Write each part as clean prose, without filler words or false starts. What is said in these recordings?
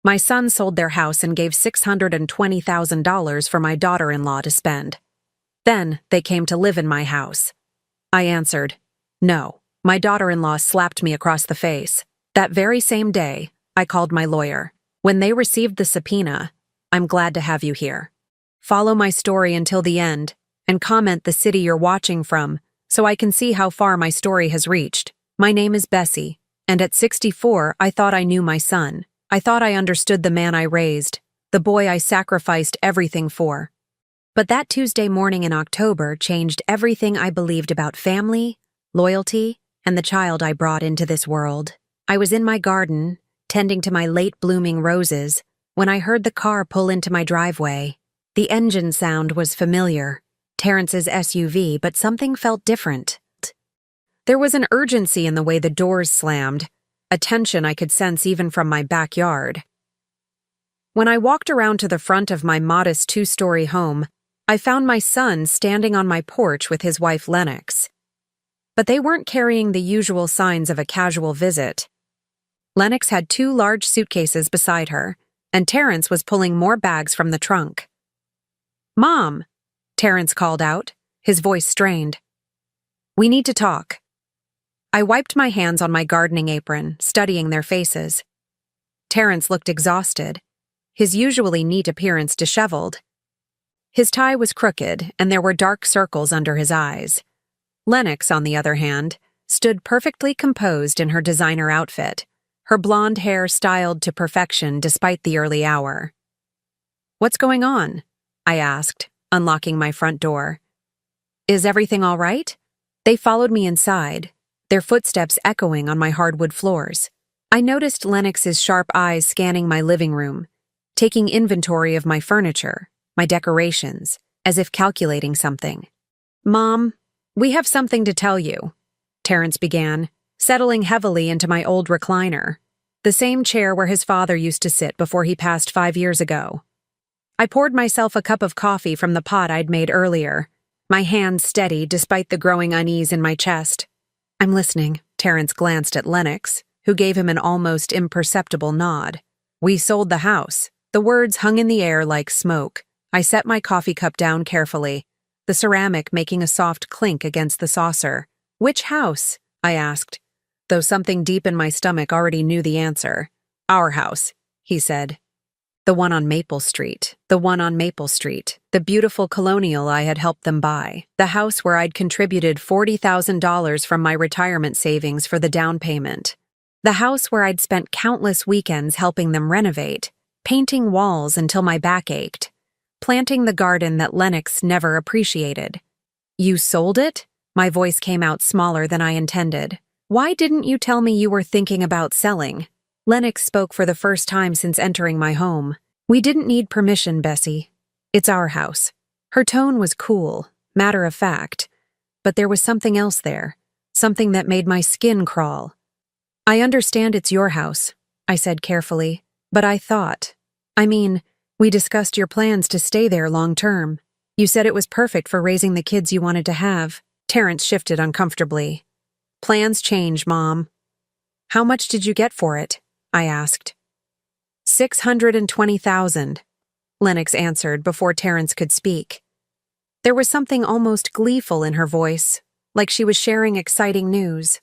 My son sold their house and gave $620,000 for my daughter-in-law to spend. Then they came to live in my house. I answered, no. My daughter-in-law slapped me across the face. That very same day, I called my lawyer. When they received the subpoena, I'm glad to have you here. Follow my story until the end, and comment the city you're watching from, so I can see how far my story has reached. My name is Bessie, and at 64, I thought I knew my son. I thought I understood the man I raised, the boy I sacrificed everything for. But that Tuesday morning in October changed everything I believed about family, loyalty, and the child I brought into this world. I was in my garden, tending to my late-blooming roses, when I heard the car pull into my driveway. The engine sound was familiar, Terrence's SUV, but something felt different. There was an urgency in the way the doors slammed, a tension I could sense even from my backyard. When I walked around to the front of my modest two-story home, I found my son standing on my porch with his wife Lennox. But they weren't carrying the usual signs of a casual visit. Lennox had 2 large suitcases beside her, and Terrence was pulling more bags from the trunk. "Mom," Terrence called out, his voice strained. "We need to talk." I wiped my hands on my gardening apron, studying their faces. Terrence looked exhausted, his usually neat appearance disheveled. His tie was crooked, and there were dark circles under his eyes. Lennox, on the other hand, stood perfectly composed in her designer outfit, her blonde hair styled to perfection despite the early hour. "What's going on?" I asked, unlocking my front door. "Is everything all right?" They followed me inside, their footsteps echoing on my hardwood floors. I noticed Lennox's sharp eyes scanning my living room, taking inventory of my furniture, my decorations, as if calculating something. "Mom, we have something to tell you," Terrence began, settling heavily into my old recliner, the same chair where his father used to sit before he passed 5 years ago. I poured myself a cup of coffee from the pot I'd made earlier, my hands steady despite the growing unease in my chest. "I'm listening." Terrence glanced at Lennox, who gave him an almost imperceptible nod. "We sold the house." The words hung in the air like smoke. I set my coffee cup down carefully, the ceramic making a soft clink against the saucer. "Which house?" I asked, though something deep in my stomach already knew the answer. "Our house," he said. "The one on Maple Street. The one on Maple Street. The beautiful colonial I had helped them buy. The house where I'd contributed $40,000 from my retirement savings for the down payment. The house where I'd spent countless weekends helping them renovate, painting walls until my back ached, planting the garden that Lennox never appreciated." "You sold it?" My voice came out smaller than I intended. "Why didn't you tell me you were thinking about selling?" Lennox spoke for the first time since entering my home. "We didn't need permission, Bessie. It's our house." Her tone was cool, matter of fact, but there was something else there, something that made my skin crawl. "I understand it's your house," I said carefully, "but we discussed your plans to stay there long term. You said it was perfect for raising the kids you wanted to have." Terrence shifted uncomfortably. "Plans change, Mom." "How much did you get for it?" I asked. $620,000, Lennox answered before Terrence could speak. There was something almost gleeful in her voice, like she was sharing exciting news.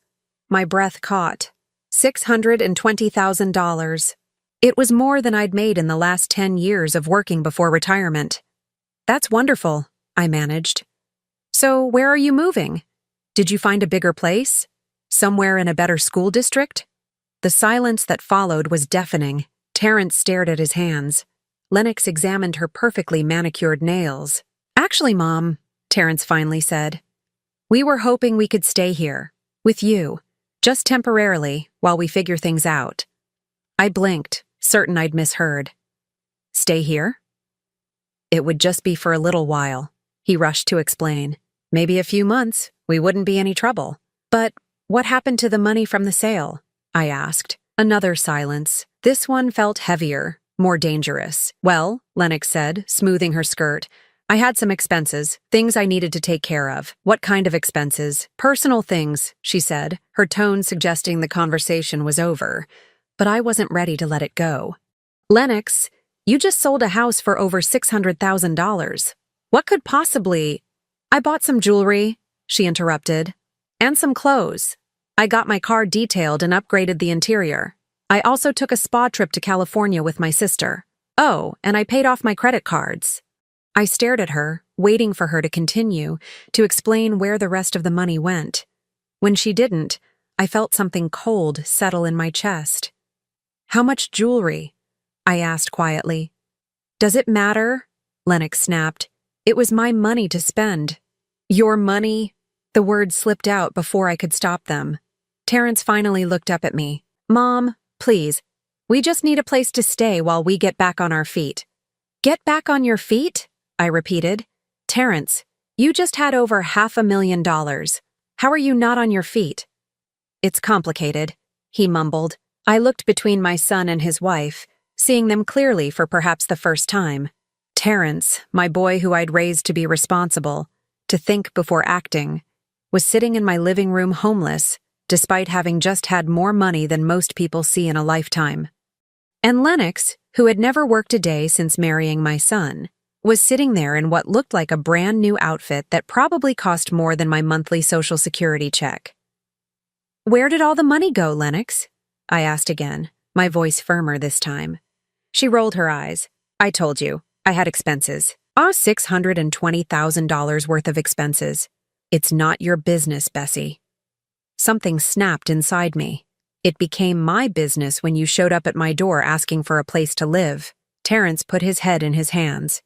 My breath caught. $620,000. It was more than I'd made in the last 10 years of working before retirement. "That's wonderful," I managed. "So where are you moving? Did you find a bigger place? Somewhere in a better school district?" The silence that followed was deafening. Terrence stared at his hands. Lennox examined her perfectly manicured nails. "Actually, Mom," Terrence finally said, "we were hoping we could stay here, with you, just temporarily, while we figure things out." I blinked, certain I'd misheard. "Stay here?" "It would just be for a little while," he rushed to explain. "Maybe a few months, we wouldn't be any trouble." "But what happened to the money from the sale?" I asked. Another silence. This one felt heavier, more dangerous. "Well," Lennox said, smoothing her skirt, "I had some expenses, things I needed to take care of." "What kind of expenses?" "Personal things," she said, her tone suggesting the conversation was over. But I wasn't ready to let it go. Lennox, you just sold a house for over $600,000. What could possibly— I bought some jewelry, she interrupted, and some clothes. I got my car detailed and upgraded the interior. I also took a spa trip to California with my sister. Oh, and I paid off my credit cards. I stared at her, waiting for her to continue, to explain where the rest of the money went. When she didn't, I felt something cold settle in my chest. How much jewelry? I asked quietly. Does it matter? Lennox snapped. It was my money to spend. Your money? The words slipped out before I could stop them. Terrence finally looked up at me. Mom, please. We just need a place to stay while we get back on our feet. Get back on your feet? I repeated. Terrence, you just had over $500,000. How are you not on your feet? It's complicated, he mumbled. I looked between my son and his wife, seeing them clearly for perhaps the first time. Terrence, my boy who I'd raised to be responsible, to think before acting, was sitting in my living room homeless, despite having just had more money than most people see in a lifetime. And Lennox, who had never worked a day since marrying my son, was sitting there in what looked like a brand new outfit that probably cost more than my monthly Social Security check. Where did all the money go, Lennox? I asked again, my voice firmer this time. She rolled her eyes. I told you, I had expenses. $620,000 worth of expenses. It's not your business, Bessie. Something snapped inside me. It became my business when you showed up at my door asking for a place to live. Terrence put his head in his hands.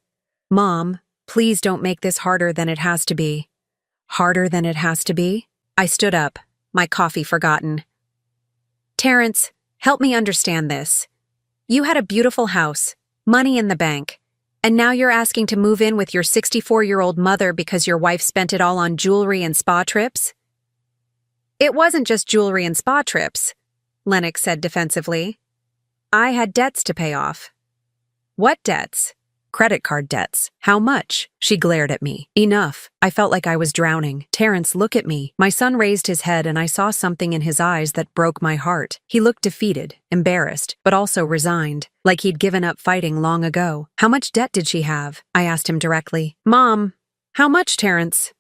Mom, please don't make this harder than it has to be. Harder than it has to be? I stood up, my coffee forgotten. Terrence, help me understand this. You had a beautiful house, money in the bank, and now you're asking to move in with your 64-year-old mother because your wife spent it all on jewelry and spa trips? It wasn't just jewelry and spa trips, Lennox said defensively. I had debts to pay off. What debts? Credit card debts. How much? She glared at me. Enough. I felt like I was drowning. Terrence, look at me. My son raised his head and I saw something in his eyes that broke my heart. He looked defeated, embarrassed, but also resigned, like he'd given up fighting long ago. How much debt did she have? I asked him directly. Mom, how much, Terrence?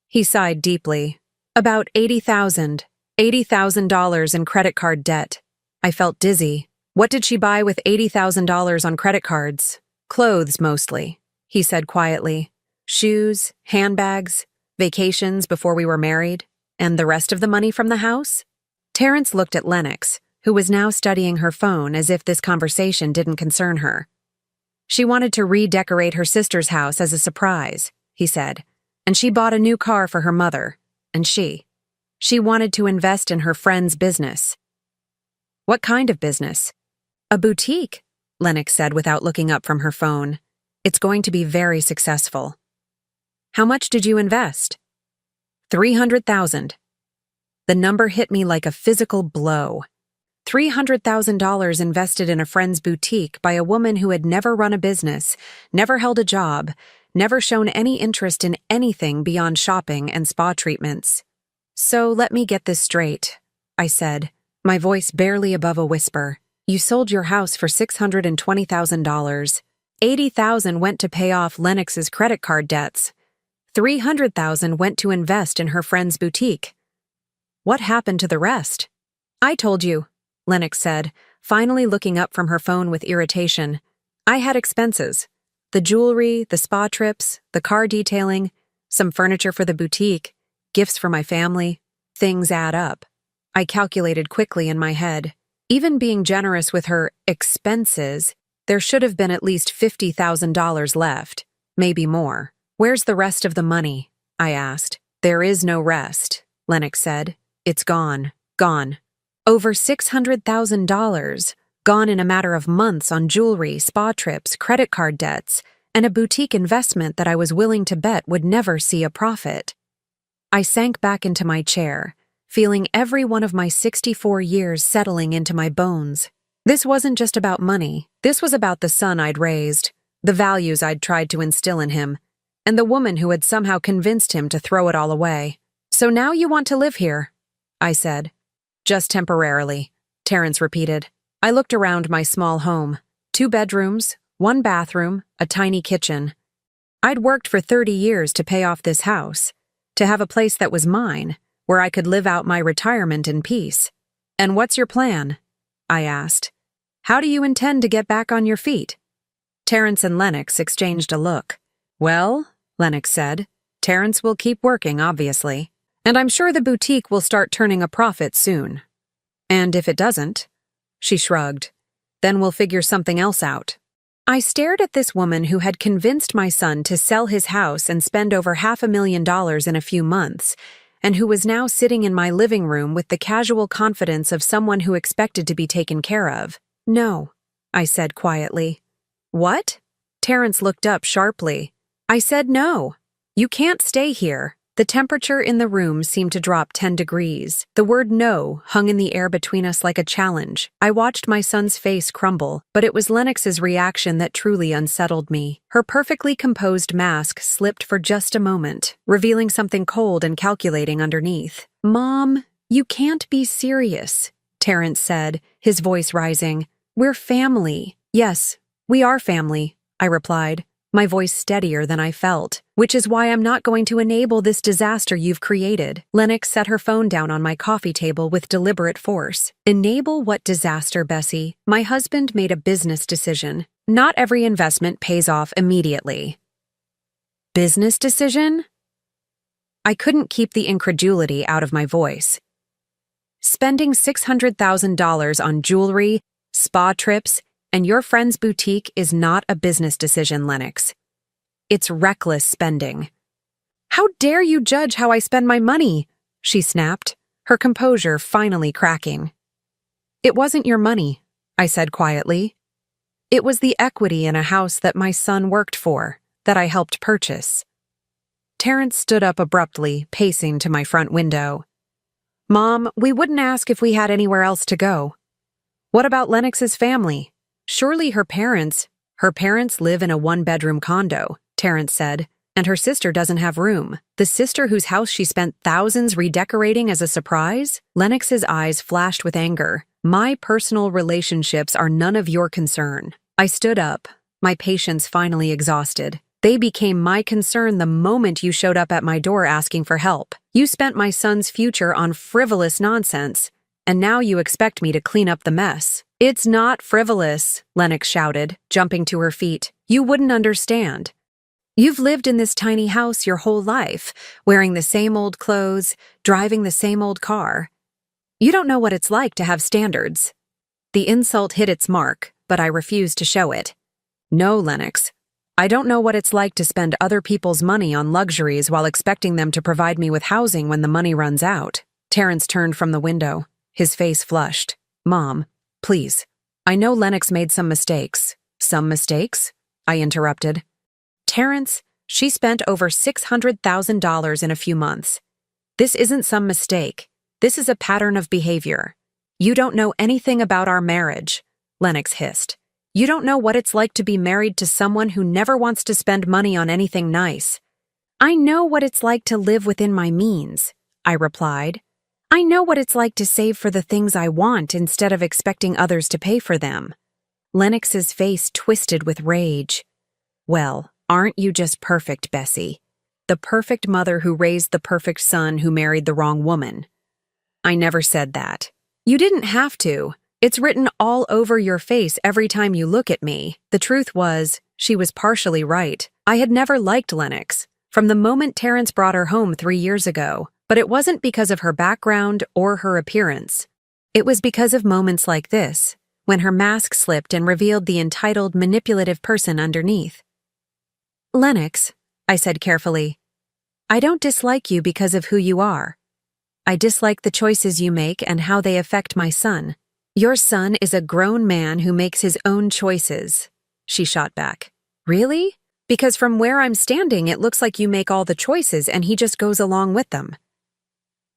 He sighed deeply. About $80,000. $80,000 in credit card debt. I felt dizzy. What did she buy with $80,000 on credit cards? Clothes, mostly, he said quietly. Shoes, handbags, vacations before we were married, and the rest of the money from the house? Terrence looked at Lennox, who was now studying her phone as if this conversation didn't concern her. She wanted to redecorate her sister's house as a surprise, he said, and she bought a new car for her mother, and she wanted to invest in her friend's business. What kind of business? A boutique, Lennox said without looking up from her phone. It's going to be very successful. How much did you invest? $300,000. The number hit me like a physical blow. $300,000 invested in a friend's boutique by a woman who had never run a business, never held a job, never shown any interest in anything beyond shopping and spa treatments. So let me get this straight, I said, my voice barely above a whisper. You sold your house for $620,000. $80,000 went to pay off Lennox's credit card debts. $300,000 went to invest in her friend's boutique. What happened to the rest? I told you, Lennox said, finally looking up from her phone with irritation. I had expenses. The jewelry, the spa trips, the car detailing, some furniture for the boutique, gifts for my family. Things add up. I calculated quickly in my head. Even being generous with her expenses, there should have been at least $50,000 left, maybe more. Where's the rest of the money? I asked. There is no rest, Lennox said. It's gone. Gone. Over $600,000. Gone in a matter of months on jewelry, spa trips, credit card debts, and a boutique investment that I was willing to bet would never see a profit. I sank back into my chair, feeling every one of my 64 years settling into my bones. This wasn't just about money. This was about the son I'd raised, the values I'd tried to instill in him, and the woman who had somehow convinced him to throw it all away. So now you want to live here, I said. Just temporarily, Terrence repeated. I looked around my small home. 2 bedrooms, 1 bathroom, a tiny kitchen. I'd worked for 30 years to pay off this house, to have a place that was mine, where I could live out my retirement in peace. And what's your plan? I asked. How do you intend to get back on your feet? Terrence and Lennox exchanged a look. Well, Lennox said, Terrence will keep working, obviously. And I'm sure the boutique will start turning a profit soon. And if it doesn't, she shrugged, then we'll figure something else out. I stared at this woman who had convinced my son to sell his house and spend over $500,000 in a few months, and who was now sitting in my living room with the casual confidence of someone who expected to be taken care of. No, I said quietly. What? Terrence looked up sharply. I said no. You can't stay here. The temperature in the room seemed to drop 10 degrees. The word no hung in the air between us like a challenge. I watched my son's face crumble, but it was Lennox's reaction that truly unsettled me. Her perfectly composed mask slipped for just a moment, revealing something cold and calculating underneath. Mom, you can't be serious, Terrence said, his voice rising. We're family. Yes, we are family, I replied, my voice steadier than I felt. Which is why I'm not going to enable this disaster you've created. Lennox set her phone down on my coffee table with deliberate force. Enable what disaster, Bessie? My husband made a business decision. Not every investment pays off immediately. Business decision? I couldn't keep the incredulity out of my voice. Spending $600,000 on jewelry, spa trips, and your friend's boutique is not a business decision, Lennox. It's reckless spending. How dare you judge how I spend my money? She snapped, her composure finally cracking. It wasn't your money, I said quietly. It was the equity in a house that my son worked for, that I helped purchase. Terrence stood up abruptly, pacing to my front window. Mom, we wouldn't ask if we had anywhere else to go. What about Lennox's family? Surely her parents live in a 1-bedroom condo, Terrence said, and her sister doesn't have room. The sister whose house she spent thousands redecorating as a surprise? Lennox's eyes flashed with anger. My personal relationships are none of your concern. I stood up, my patience finally exhausted. They became my concern the moment you showed up at my door asking for help. You spent my son's future on frivolous nonsense, and now you expect me to clean up the mess. It's not frivolous, Lennox shouted, jumping to her feet. You wouldn't understand. You've lived in this tiny house your whole life, wearing the same old clothes, driving the same old car. You don't know what it's like to have standards. The insult hit its mark, but I refused to show it. No, Lennox. I don't know what it's like to spend other people's money on luxuries while expecting them to provide me with housing when the money runs out. Terrence turned from the window, his face flushed. Mom, please. I know Lennox made some mistakes. Some mistakes? I interrupted. Terrence, she spent over $600,000 in a few months. This isn't some mistake. This is a pattern of behavior. You don't know anything about our marriage, Lennox hissed. You don't know what it's like to be married to someone who never wants to spend money on anything nice. I know what it's like to live within my means, I replied. I know what it's like to save for the things I want instead of expecting others to pay for them. Lennox's face twisted with rage. Well, aren't you just perfect, Bessie? The perfect mother who raised the perfect son who married the wrong woman. I never said that. You didn't have to. It's written all over your face every time you look at me. The truth was, she was partially right. I had never liked Lennox, from the moment Terrence brought her home 3 years ago. But it wasn't because of her background or her appearance. It was because of moments like this, when her mask slipped and revealed the entitled, manipulative person underneath. Lennox, I said carefully, I don't dislike you because of who you are. I dislike the choices you make and how they affect my son. Your son is a grown man who makes his own choices, she shot back. Really? Because from where I'm standing, it looks like you make all the choices and he just goes along with them.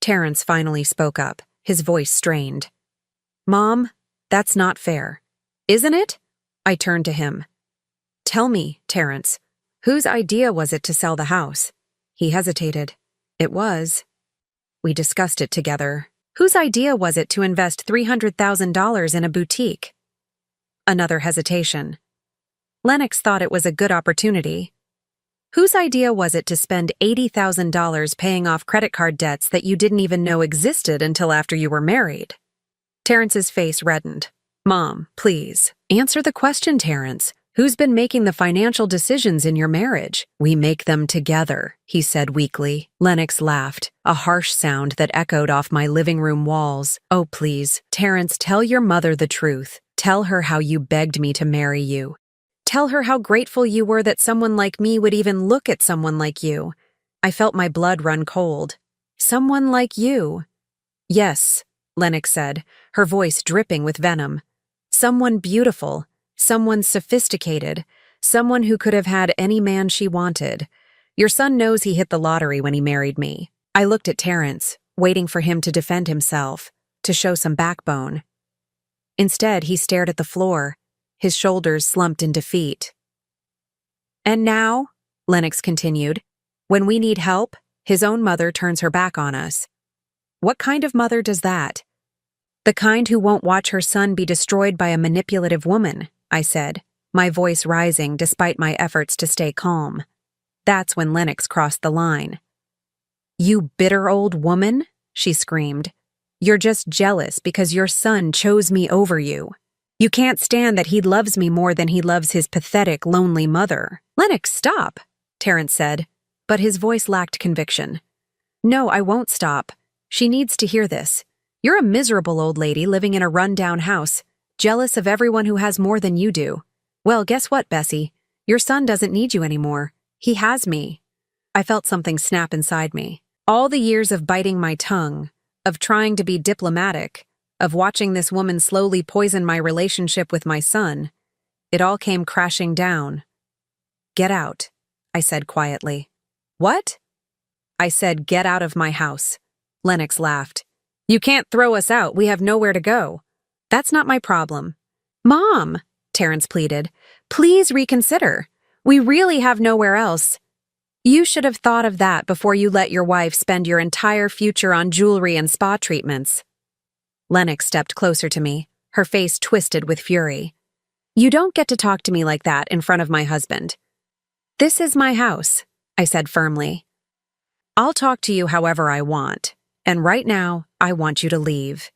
Terrence finally spoke up, his voice strained. Mom, that's not fair. Isn't it? I turned to him. Tell me, Terrence, whose idea was it to sell the house? He hesitated. It was. We discussed it together. Whose idea was it to invest $300,000 in a boutique? Another hesitation. Lennox thought it was a good opportunity. Whose idea was it to spend $80,000 paying off credit card debts that you didn't even know existed until after you were married? Terrence's face reddened. Mom, please. Answer the question, Terrence. Who's been making the financial decisions in your marriage? We make them together, he said weakly. Lennox laughed, a harsh sound that echoed off my living room walls. Oh, please. Terrence, tell your mother the truth. Tell her how you begged me to marry you. Tell her how grateful you were that someone like me would even look at someone like you. I felt my blood run cold. Someone like you. Yes, Lennox said, her voice dripping with venom. Someone beautiful, someone sophisticated, someone who could have had any man she wanted. Your son knows he hit the lottery when he married me. I looked at Terrence, waiting for him to defend himself, to show some backbone. Instead, he stared at the floor, his shoulders slumped in defeat. And now, Lennox continued, when we need help, his own mother turns her back on us. What kind of mother does that? The kind who won't watch her son be destroyed by a manipulative woman, I said, my voice rising despite my efforts to stay calm. That's when Lennox crossed the line. You bitter old woman, she screamed. You're just jealous because your son chose me over you. You can't stand that he loves me more than he loves his pathetic, lonely mother. Lennox, stop, Terrence said, but his voice lacked conviction. No, I won't stop. She needs to hear this. You're a miserable old lady living in a run-down house, jealous of everyone who has more than you do. Well, guess what, Bessie? Your son doesn't need you anymore. He has me. I felt something snap inside me. All the years of biting my tongue, of trying to be diplomatic, of watching this woman slowly poison my relationship with my son, it all came crashing down. Get out, I said quietly. What? I said, get out of my house. Lennox laughed. You can't throw us out. We have nowhere to go. That's not my problem. Mom, Terrence pleaded, please reconsider. We really have nowhere else. You should have thought of that before you let your wife spend your entire future on jewelry and spa treatments. Lennox stepped closer to me, her face twisted with fury. You don't get to talk to me like that in front of my husband. This is my house, I said firmly. I'll talk to you however I want, and right now, I want you to leave.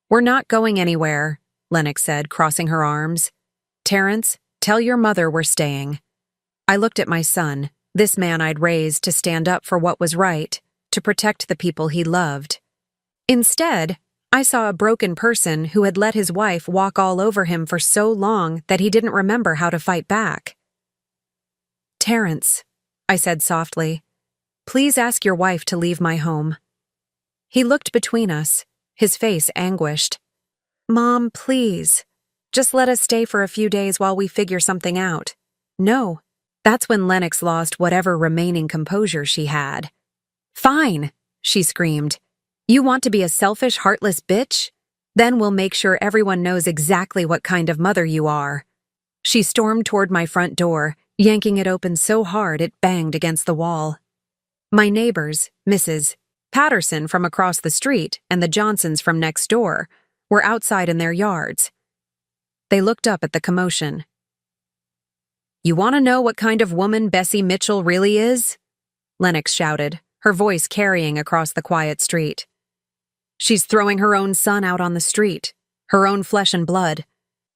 We're not going anywhere, Lennox said, crossing her arms. Terrence, tell your mother we're staying. I looked at my son, this man I'd raised to stand up for what was right, to protect the people he loved. Instead, I saw a broken person who had let his wife walk all over him for so long that he didn't remember how to fight back. Terrence, I said softly, please ask your wife to leave my home. He looked between us, his face anguished. Mom, please. Just let us stay for a few days while we figure something out. No. That's when Lennox lost whatever remaining composure she had. Fine, she screamed. You want to be a selfish, heartless bitch? Then we'll make sure everyone knows exactly what kind of mother you are. She stormed toward my front door, yanking it open so hard it banged against the wall. My neighbors, Mrs. Patterson from across the street and the Johnsons from next door, were outside in their yards. They looked up at the commotion. You want to know what kind of woman Bessie Mitchell really is? Lennox shouted, her voice carrying across the quiet street. She's throwing her own son out on the street, her own flesh and blood.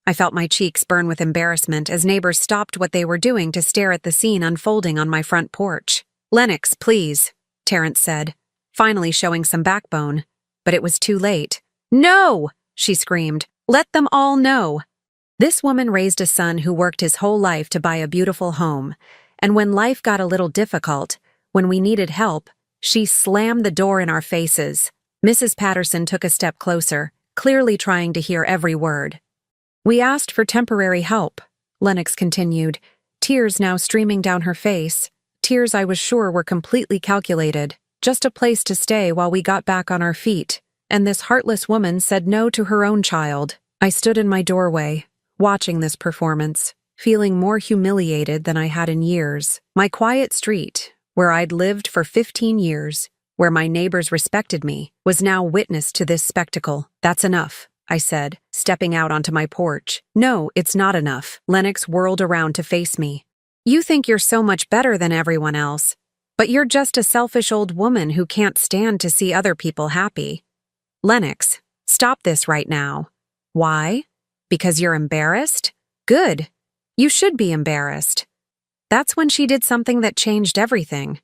I felt my cheeks burn with embarrassment as neighbors stopped what they were doing to stare at the scene unfolding on my front porch. Lennox, please, Terrence said, finally showing some backbone. But it was too late. No, she screamed. Let them all know. This woman raised a son who worked his whole life to buy a beautiful home, and when life got a little difficult, when we needed help, she slammed the door in our faces. Mrs. Patterson took a step closer, clearly trying to hear every word. We asked for temporary help, Lennox continued, tears now streaming down her face, tears I was sure were completely calculated, just a place to stay while we got back on our feet, and this heartless woman said no to her own child. I stood in my doorway, watching this performance, feeling more humiliated than I had in years. My quiet street, where I'd lived for 15 years, where my neighbors respected me, was now witness to this spectacle. That's enough, I said, stepping out onto my porch. No, it's not enough. Lennox whirled around to face me. You think you're so much better than everyone else, but you're just a selfish old woman who can't stand to see other people happy. Lennox, stop this right now. Why? Because you're embarrassed? Good. You should be embarrassed. That's when she did something that changed everything.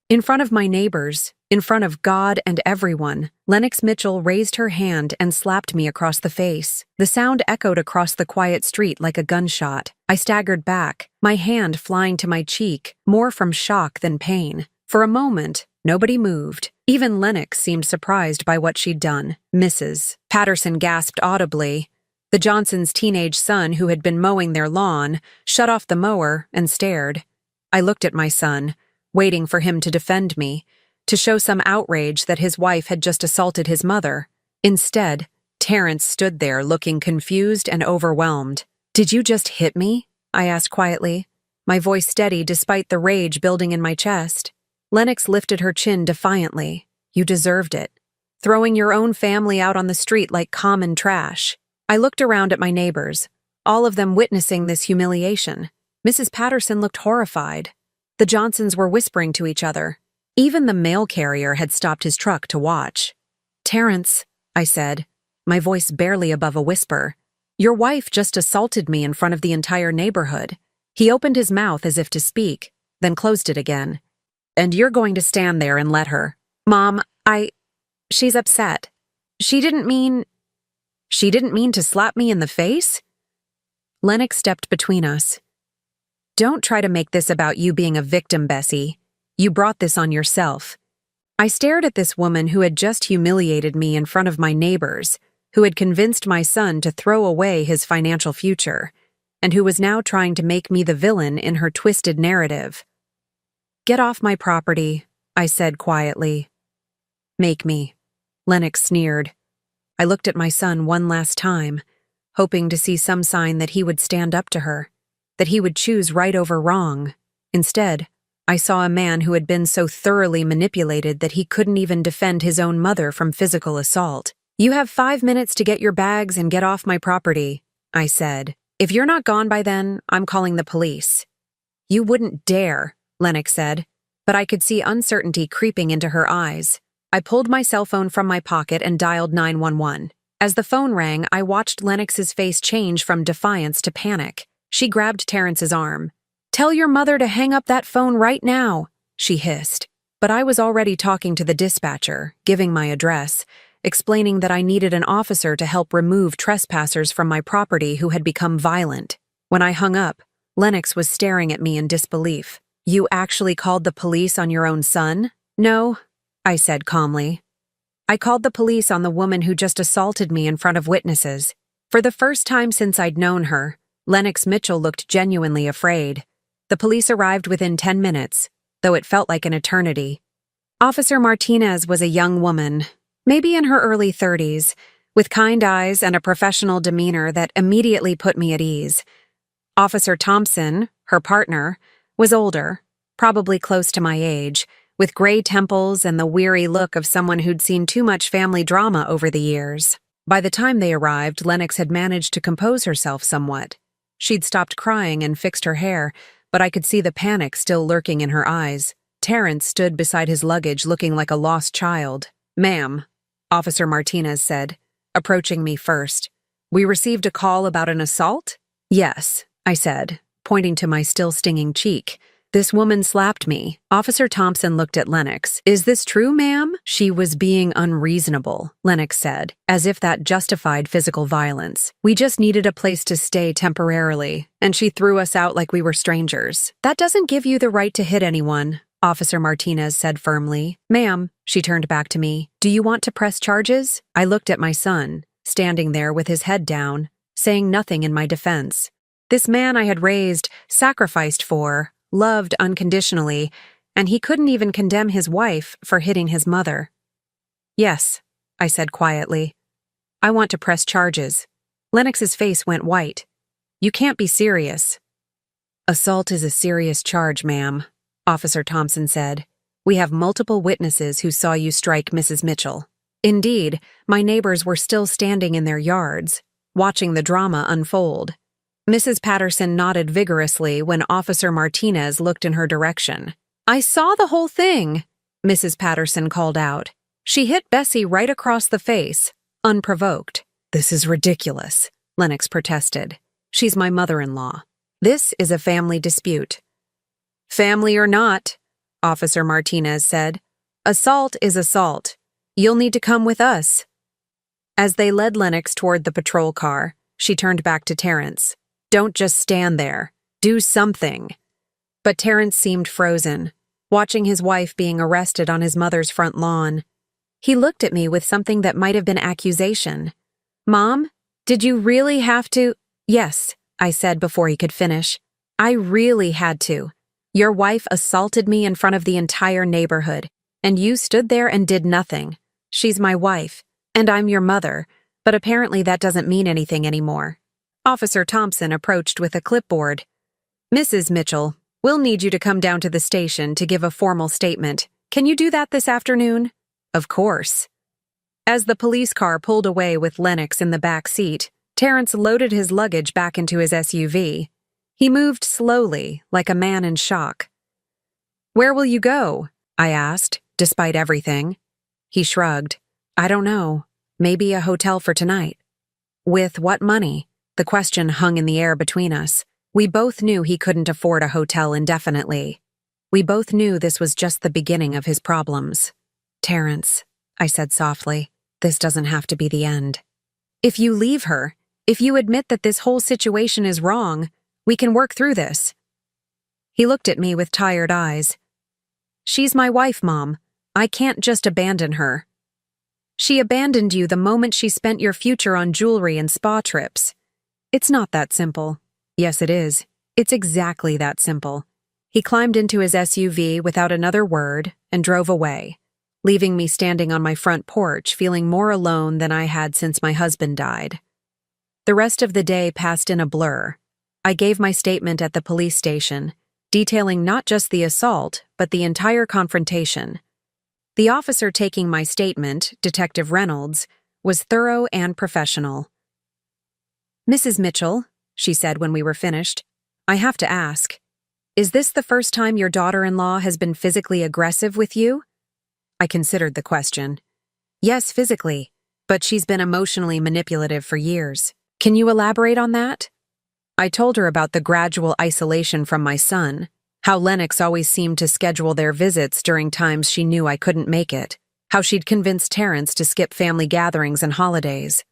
In front of my neighbors, in front of God and everyone, Lennox Mitchell raised her hand and slapped me across the face. The sound echoed across the quiet street like a gunshot. I staggered back, my hand flying to my cheek, more from shock than pain. For a moment, nobody moved. Even Lennox seemed surprised by what she'd done. Mrs. Patterson gasped audibly. The Johnsons' teenage son, who had been mowing their lawn, shut off the mower and stared. I looked at my son, waiting for him to defend me, to show some outrage that his wife had just assaulted his mother. Instead, Terrence stood there looking confused and overwhelmed. "Did you just hit me?" I asked quietly, my voice steady despite the rage building in my chest. Lennox lifted her chin defiantly. "You deserved it. Throwing your own family out on the street like common trash." I looked around at my neighbors, all of them witnessing this humiliation. Mrs. Patterson looked horrified. The Johnsons were whispering to each other. Even the mail carrier had stopped his truck to watch. "Terrence," I said, my voice barely above a whisper, "your wife just assaulted me in front of the entire neighborhood." He opened his mouth as if to speak, then closed it again. "And you're going to stand there and let her." "Mom, she's upset. She didn't mean to slap me in the face?" Lennox stepped between us. "Don't try to make this about you being a victim, Bessie. You brought this on yourself." I stared at this woman who had just humiliated me in front of my neighbors, who had convinced my son to throw away his financial future, and who was now trying to make me the villain in her twisted narrative. "Get off my property," I said quietly. "Make me," Lennox sneered. I looked at my son one last time, hoping to see some sign that he would stand up to her, that he would choose right over wrong. Instead, I saw a man who had been so thoroughly manipulated that he couldn't even defend his own mother from physical assault. "You have 5 minutes to get your bags and get off my property," I said. "If you're not gone by then, I'm calling the police." "You wouldn't dare," Lennox said, but I could see uncertainty creeping into her eyes. I pulled my cell phone from my pocket and dialed 911. As the phone rang, I watched Lennox's face change from defiance to panic. She grabbed Terrence's arm. "Tell your mother to hang up that phone right now," she hissed. But I was already talking to the dispatcher, giving my address, explaining that I needed an officer to help remove trespassers from my property who had become violent. When I hung up, Lennox was staring at me in disbelief. "You actually called the police on your own son?" "No," I said calmly. "I called the police on the woman who just assaulted me in front of witnesses." For the first time since I'd known her, Lennox Mitchell looked genuinely afraid. The police arrived within 10 minutes, though it felt like an eternity. Officer Martinez was a young woman, maybe in her early 30s, with kind eyes and a professional demeanor that immediately put me at ease. Officer Thompson, her partner, was older, probably close to my age, with gray temples and the weary look of someone who'd seen too much family drama over the years. By the time they arrived, Lennox had managed to compose herself somewhat. She'd stopped crying and fixed her hair, but I could see the panic still lurking in her eyes. Terrence stood beside his luggage looking like a lost child. "Ma'am," Officer Martinez said, approaching me first. "We received a call about an assault?" "Yes," I said, pointing to my still stinging cheek. "This woman slapped me." Officer Thompson looked at Lennox. "Is this true, ma'am?" "She was being unreasonable," Lennox said, as if that justified physical violence. "We just needed a place to stay temporarily, and she threw us out like we were strangers." "That doesn't give you the right to hit anyone," Officer Martinez said firmly. "Ma'am," she turned back to me, "do you want to press charges?" I looked at my son, standing there with his head down, saying nothing in my defense. This man I had raised, sacrificed for, loved unconditionally, and he couldn't even condemn his wife for hitting his mother. "Yes," I said quietly. "I want to press charges." Lennox's face went white. "You can't be serious." "Assault is a serious charge, ma'am," Officer Thompson said. "We have multiple witnesses who saw you strike Mrs. Mitchell." Indeed, my neighbors were still standing in their yards, watching the drama unfold. Mrs. Patterson nodded vigorously when Officer Martinez looked in her direction. "I saw the whole thing," Mrs. Patterson called out. She hit Bessie right across the face, unprovoked. "This is ridiculous," Lennox protested. "She's my mother-in-law. This is a family dispute." "Family or not," Officer Martinez said, "assault is assault. You'll need to come with us." As they led Lennox toward the patrol car, she turned back to Terrence. "Don't just stand there. Do something." But Terrence seemed frozen, watching his wife being arrested on his mother's front lawn. He looked at me with something that might have been accusation. "Mom, did you really have to?" "Yes," I said before he could finish. "I really had to. Your wife assaulted me in front of the entire neighborhood, and you stood there and did nothing. She's my wife, and I'm your mother, but apparently that doesn't mean anything anymore." Officer Thompson approached with a clipboard. "Mrs. Mitchell, we'll need you to come down to the station to give a formal statement. Can you do that this afternoon?" "Of course." As the police car pulled away with Lennox in the back seat, Terrence loaded his luggage back into his SUV. He moved slowly, like a man in shock. "Where will you go?" I asked, despite everything. He shrugged. "I don't know. Maybe a hotel for tonight." "With what money?" The question hung in the air between us. We both knew he couldn't afford a hotel indefinitely. We both knew this was just the beginning of his problems. "Terrence," I said softly, "this doesn't have to be the end. If you leave her, if you admit that this whole situation is wrong, we can work through this." He looked at me with tired eyes. "She's my wife, Mom. I can't just abandon her." "She abandoned you the moment she spent your future on jewelry and spa trips." "It's not that simple." "Yes, it is. It's exactly that simple." He climbed into his SUV without another word and drove away, leaving me standing on my front porch feeling more alone than I had since my husband died. The rest of the day passed in a blur. I gave my statement at the police station, detailing not just the assault, but the entire confrontation. The officer taking my statement, Detective Reynolds, was thorough and professional. "Mrs. Mitchell," she said when we were finished, "I have to ask, is this the first time your daughter-in-law has been physically aggressive with you?" I considered the question. "Yes, physically, but she's been emotionally manipulative for years. Can you elaborate on that?" I told her about the gradual isolation from my son, how Lennox always seemed to schedule their visits during times she knew I couldn't make it, how she'd convinced Terrence to skip family gatherings and holidays.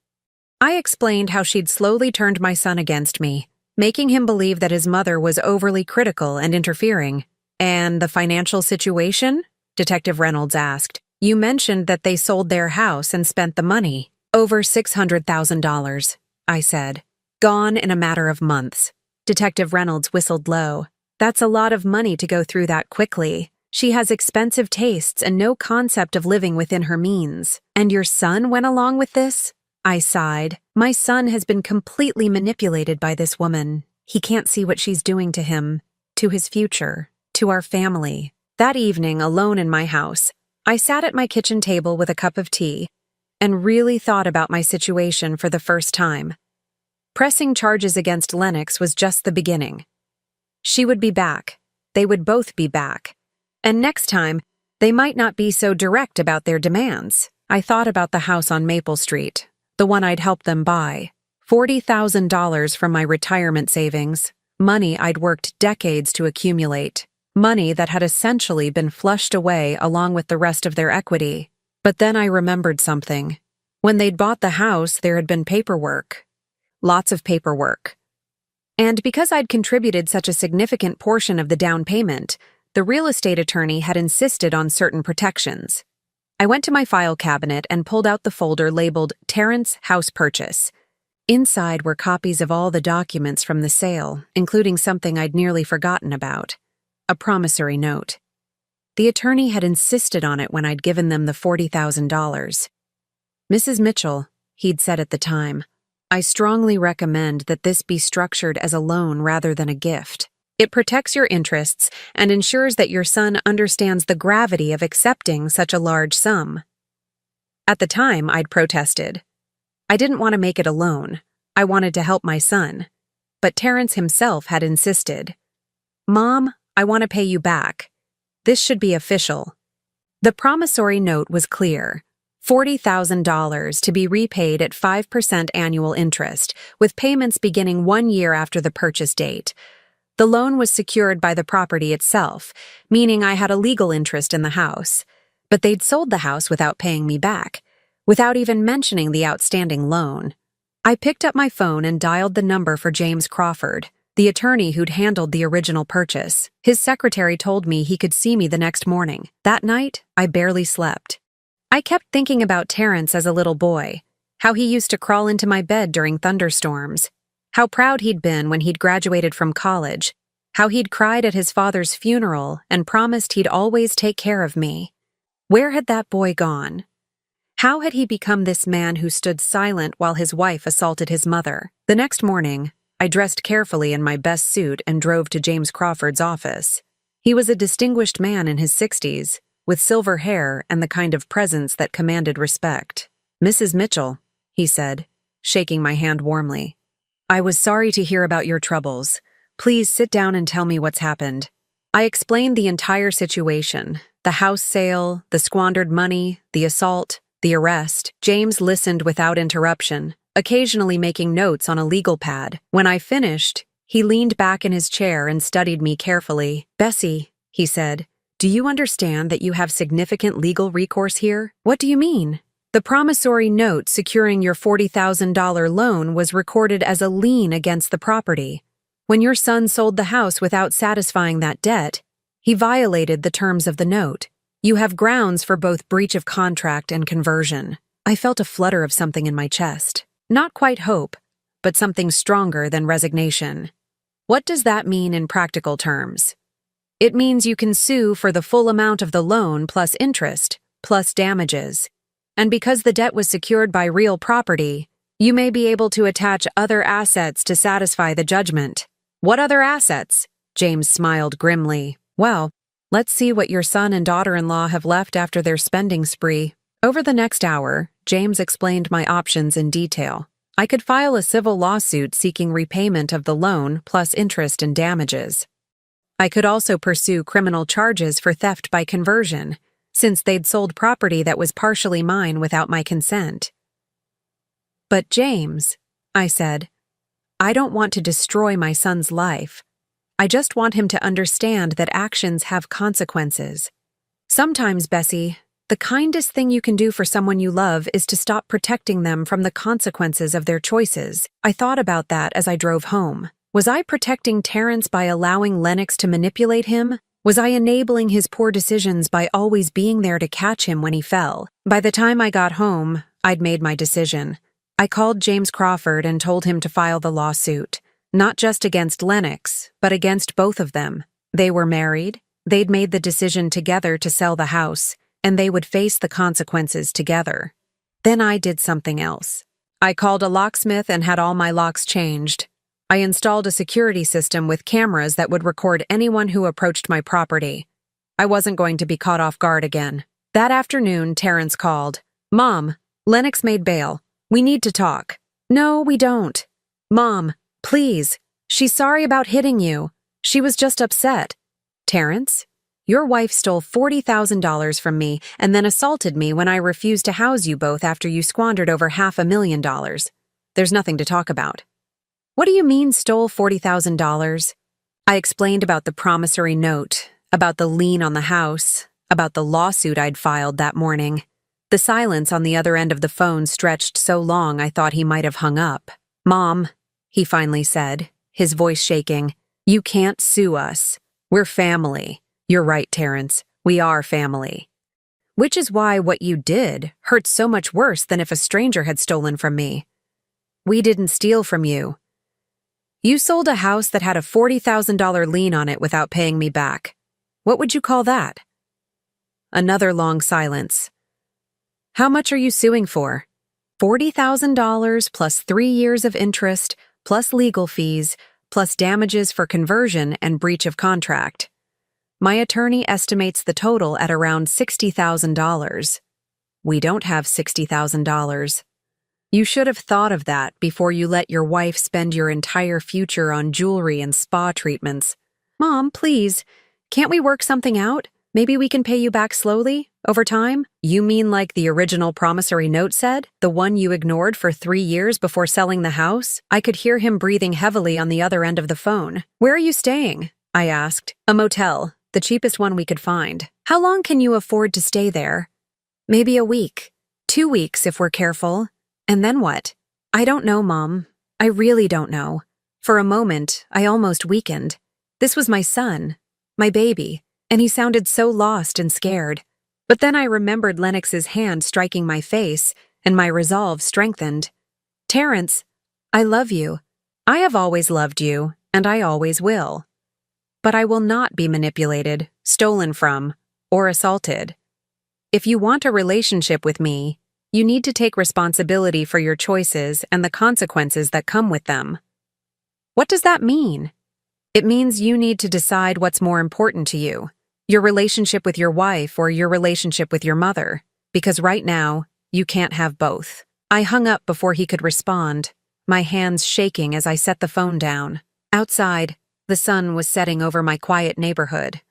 I explained how she'd slowly turned my son against me, making him believe that his mother was overly critical and interfering. "And the financial situation?" Detective Reynolds asked. "You mentioned that they sold their house and spent the money." "Over $600,000, I said. "Gone in a matter of months." Detective Reynolds whistled low. "That's a lot of money to go through that quickly. She has expensive tastes and no concept of living within her means. And your son went along with this?" I sighed. "My son has been completely manipulated by this woman. He can't see what she's doing to him, to his future, to our family." That evening, alone in my house, I sat at my kitchen table with a cup of tea and really thought about my situation for the first time. Pressing charges against Lennox was just the beginning. She would be back. They would both be back. And next time, they might not be so direct about their demands. I thought about the house on Maple Street, the one I'd helped them buy. $40,000 from my retirement savings, money I'd worked decades to accumulate, money that had essentially been flushed away along with the rest of their equity. But then I remembered something. When they'd bought the house, there had been paperwork. Lots of paperwork. And because I'd contributed such a significant portion of the down payment, the real estate attorney had insisted on certain protections. I went to my file cabinet and pulled out the folder labeled Terrence House Purchase. Inside were copies of all the documents from the sale, including something I'd nearly forgotten about, a promissory note. The attorney had insisted on it when I'd given them the $40,000. "Mrs. Mitchell," he'd said at the time, "I strongly recommend that this be structured as a loan rather than a gift. It protects your interests and ensures that your son understands the gravity of accepting such a large sum." At the time, I'd protested. I didn't want to make it alone. I wanted to help my son. But Terrence himself had insisted. "Mom, I want to pay you back. This should be official." The promissory note was clear. $40,000 to be repaid at 5% annual interest, with payments beginning 1 year after the purchase date. The loan was secured by the property itself, meaning I had a legal interest in the house. But they'd sold the house without paying me back, without even mentioning the outstanding loan. I picked up my phone and dialed the number for James Crawford, the attorney who'd handled the original purchase. His secretary told me he could see me the next morning. That night, I barely slept. I kept thinking about Terrence as a little boy, how he used to crawl into my bed during thunderstorms, how proud he'd been when he'd graduated from college, how he'd cried at his father's funeral and promised he'd always take care of me. Where had that boy gone? How had he become this man who stood silent while his wife assaulted his mother? The next morning, I dressed carefully in my best suit and drove to James Crawford's office. He was a distinguished man in his 60s, with silver hair and the kind of presence that commanded respect. "Mrs. Mitchell," he said, shaking my hand warmly. "I was sorry to hear about your troubles. Please sit down and tell me what's happened." I explained the entire situation, the house sale, the squandered money, the assault, the arrest. James listened without interruption, occasionally making notes on a legal pad. When I finished, he leaned back in his chair and studied me carefully. "Bessie," he said, "do you understand that you have significant legal recourse here?" "What do you mean?" "The promissory note securing your $40,000 loan was recorded as a lien against the property. When your son sold the house without satisfying that debt, he violated the terms of the note. You have grounds for both breach of contract and conversion." I felt a flutter of something in my chest. Not quite hope, but something stronger than resignation. "What does that mean in practical terms?" "It means you can sue for the full amount of the loan plus interest, plus damages. And because the debt was secured by real property, you may be able to attach other assets to satisfy the judgment." "What other assets?" James smiled grimly. "Well, let's see what your son and daughter-in-law have left after their spending spree." Over the next hour, James explained my options in detail. I could file a civil lawsuit seeking repayment of the loan plus interest and damages. I could also pursue criminal charges for theft by conversion, since they'd sold property that was partially mine without my consent. "But James," I said, "I don't want to destroy my son's life. I just want him to understand that actions have consequences. Sometimes, Bessie, the kindest thing you can do for someone you love is to stop protecting them from the consequences of their choices." I thought about that as I drove home. Was I protecting Terrence by allowing Lennox to manipulate him? Was I enabling his poor decisions by always being there to catch him when he fell? By the time I got home, I'd made my decision. I called James Crawford and told him to file the lawsuit, not just against Lennox, but against both of them. They were married, they'd made the decision together to sell the house, and they would face the consequences together. Then I did something else. I called a locksmith and had all my locks changed. I installed a security system with cameras that would record anyone who approached my property. I wasn't going to be caught off guard again. That afternoon, Terrence called. "Mom, Lennox made bail. We need to talk." "No, we don't." "Mom, please. She's sorry about hitting you. She was just upset." "Terrence, your wife stole $40,000 from me and then assaulted me when I refused to house you both after you squandered over $500,000. There's nothing to talk about." "What do you mean stole $40,000? I explained about the promissory note, about the lien on the house, about the lawsuit I'd filed that morning. The silence on the other end of the phone stretched so long I thought he might have hung up. "Mom," he finally said, his voice shaking, "you can't sue us. We're family." "You're right, Terrence. We are family. Which is why what you did hurts so much worse than if a stranger had stolen from me. We didn't steal from you. You sold a house that had a $40,000 lien on it without paying me back. What would you call that?" Another long silence. "How much are you suing for?" $40,000 plus 3 years of interest, plus legal fees, plus damages for conversion and breach of contract. My attorney estimates the total at around $60,000. We don't have $60,000. You should have thought of that before you let your wife spend your entire future on jewelry and spa treatments. Mom, please, can't we work something out? Maybe we can pay you back slowly, over time? You mean like the original promissory note said? The one you ignored for 3 years before selling the house? I could hear him breathing heavily on the other end of the phone. Where are you staying? I asked. A motel, the cheapest one we could find. How long can you afford to stay there? Maybe a week. 2 weeks if we're careful. And then what? I don't know, Mom. I really don't know. For a moment, I almost weakened. This was my son, my baby, and he sounded so lost and scared. But then I remembered Lennox's hand striking my face, and my resolve strengthened. Terrence, I love you. I have always loved you, and I always will. But I will not be manipulated, stolen from, or assaulted. If you want a relationship with me, you need to take responsibility for your choices and the consequences that come with them. What does that mean? It means you need to decide what's more important to you, your relationship with your wife or your relationship with your mother, because right now, you can't have both. I hung up before he could respond, my hands shaking as I set the phone down. Outside, the sun was setting over my quiet neighborhood.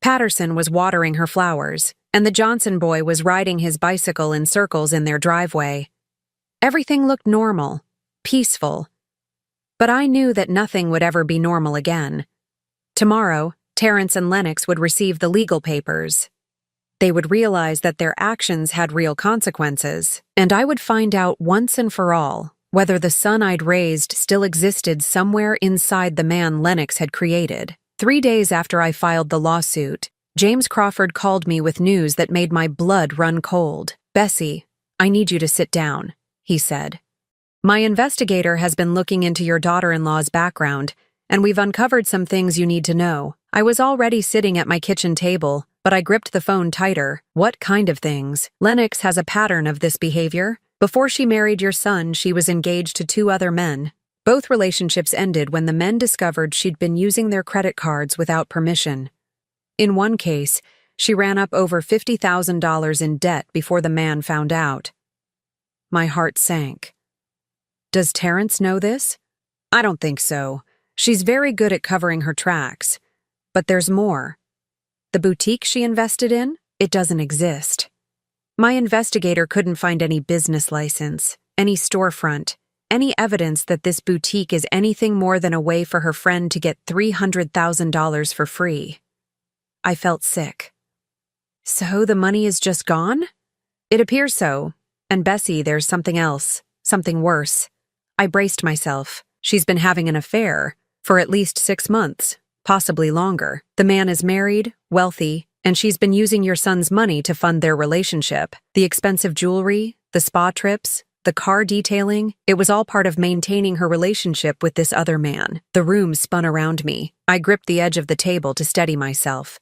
Patterson was watering her flowers, and the Johnson boy was riding his bicycle in circles in their driveway. Everything looked normal, peaceful. But I knew that nothing would ever be normal again. Tomorrow, Terrence and Lennox would receive the legal papers. They would realize that their actions had real consequences, and I would find out once and for all whether the son I'd raised still existed somewhere inside the man Lennox had created. 3 days after I filed the lawsuit, James Crawford called me with news that made my blood run cold. Bessie, I need you to sit down, he said. My investigator has been looking into your daughter-in-law's background, and we've uncovered some things you need to know. I was already sitting at my kitchen table, but I gripped the phone tighter. What kind of things? Lennox has a pattern of this behavior. Before she married your son, she was engaged to 2 other men. Both relationships ended when the men discovered she'd been using their credit cards without permission. In one case, she ran up over $50,000 in debt before the man found out. My heart sank. Does Terrence know this? I don't think so. She's very good at covering her tracks. But there's more. The boutique she invested in? It doesn't exist. My investigator couldn't find any business license, any storefront, any evidence that this boutique is anything more than a way for her friend to get $300,000 for free. I felt sick. So the money is just gone? It appears so. And Bessie, there's something else, something worse. I braced myself. She's been having an affair for at least 6 months, possibly longer. The man is married, wealthy, and she's been using your son's money to fund their relationship. The expensive jewelry, the spa trips, the car detailing, it was all part of maintaining her relationship with this other man. The room spun around me. I gripped the edge of the table to steady myself.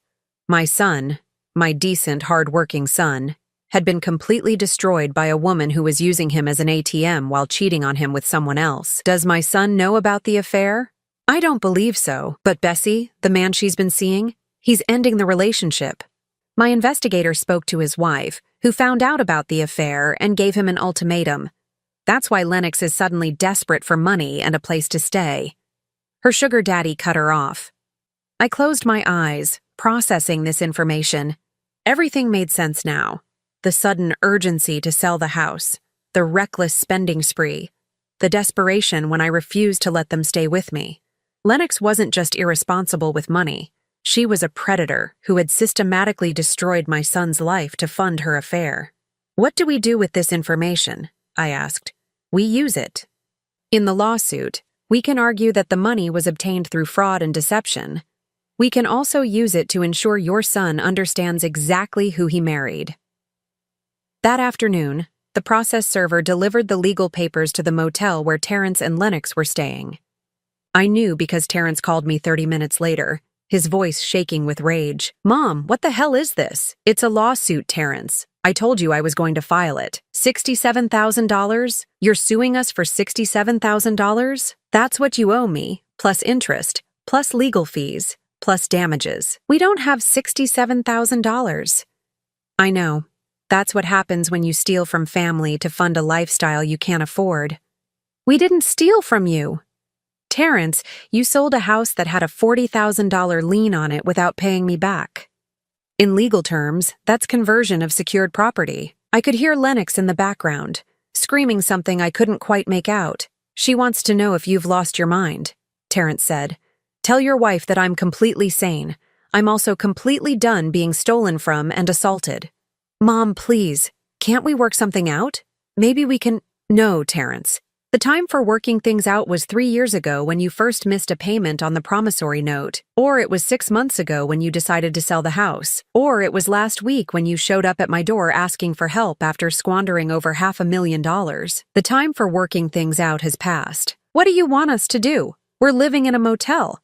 My son, my decent, hard-working son, had been completely destroyed by a woman who was using him as an ATM while cheating on him with someone else. Does my son know about the affair? I don't believe so. But Bessie, the man she's been seeing, he's ending the relationship. My investigator spoke to his wife, who found out about the affair and gave him an ultimatum. That's why Lennox is suddenly desperate for money and a place to stay. Her sugar daddy cut her off. I closed my eyes, processing this information. Everything made sense now. The sudden urgency to sell the house, the reckless spending spree, the desperation when I refused to let them stay with me. Lennox wasn't just irresponsible with money. She was a predator who had systematically destroyed my son's life to fund her affair. What do we do with this information? I asked. We use it. In the lawsuit, we can argue that the money was obtained through fraud and deception. We can also use it to ensure your son understands exactly who he married. That afternoon, the process server delivered the legal papers to the motel where Terrence and Lennox were staying. I knew because Terrence called me 30 minutes later, his voice shaking with rage. Mom, what the hell is this? It's a lawsuit, Terrence. I told you I was going to file it. $67,000? You're suing us for $67,000? That's what you owe me, plus interest, plus legal fees, plus damages. We don't have $67,000. I know. That's what happens when you steal from family to fund a lifestyle you can't afford. We didn't steal from you. Terrence, you sold a house that had a $40,000 lien on it without paying me back. In legal terms, that's conversion of secured property. I could hear Lennox in the background, screaming something I couldn't quite make out. She wants to know if you've lost your mind, Terrence said. Tell your wife that I'm completely sane. I'm also completely done being stolen from and assaulted. Mom, please, can't we work something out? Maybe we can— No, Terrence. The time for working things out was 3 years ago when you first missed a payment on the promissory note, or it was 6 months ago when you decided to sell the house, or it was last week when you showed up at my door asking for help after squandering over $500,000. The time for working things out has passed. What do you want us to do? We're living in a motel.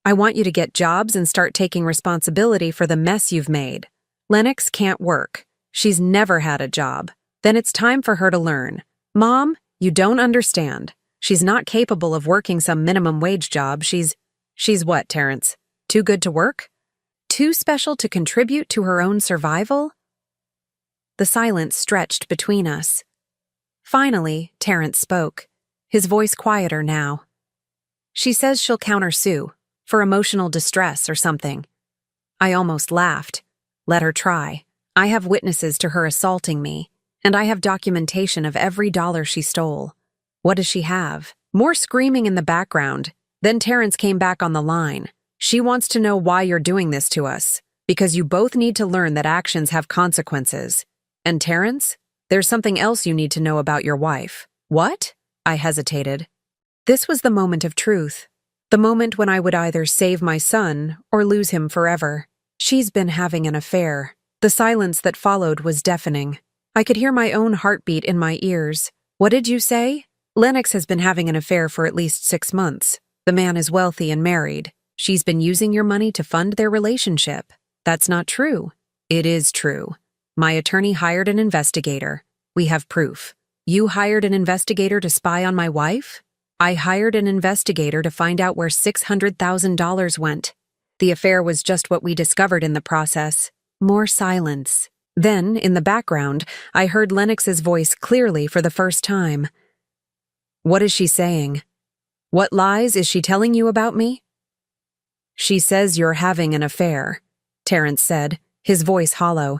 I want you to get jobs and start taking responsibility for the mess you've made. Lennox can't work. She's never had a job. Then it's time for her to learn. Mom, you don't understand. She's not capable of working some minimum wage job. She's what, Terrence? Too good to work? Too special to contribute to her own survival? The silence stretched between us. Finally, Terrence spoke, his voice quieter now. She says she'll countersue, for emotional distress or something. I almost laughed. Let her try. I have witnesses to her assaulting me, and I have documentation of every dollar she stole. What does she have? More screaming in the background. Then Terrence came back on the line. She wants to know why you're doing this to us, because you both need to learn that actions have consequences. And Terrence, there's something else you need to know about your wife. What? I hesitated. This was the moment of truth. The moment when I would either save my son or lose him forever. She's been having an affair. The silence that followed was deafening. I could hear my own heartbeat in my ears. What did you say? Lennox has been having an affair for at least 6 months. The man is wealthy and married. She's been using your money to fund their relationship. That's not true. It is true. My attorney hired an investigator. We have proof. You hired an investigator to spy on my wife? I hired an investigator to find out where $600,000 went. The affair was just what we discovered in the process. More silence. Then, in the background, I heard Lennox's voice clearly for the first time. What is she saying? What lies is she telling you about me? She says you're having an affair, Terrence said, his voice hollow.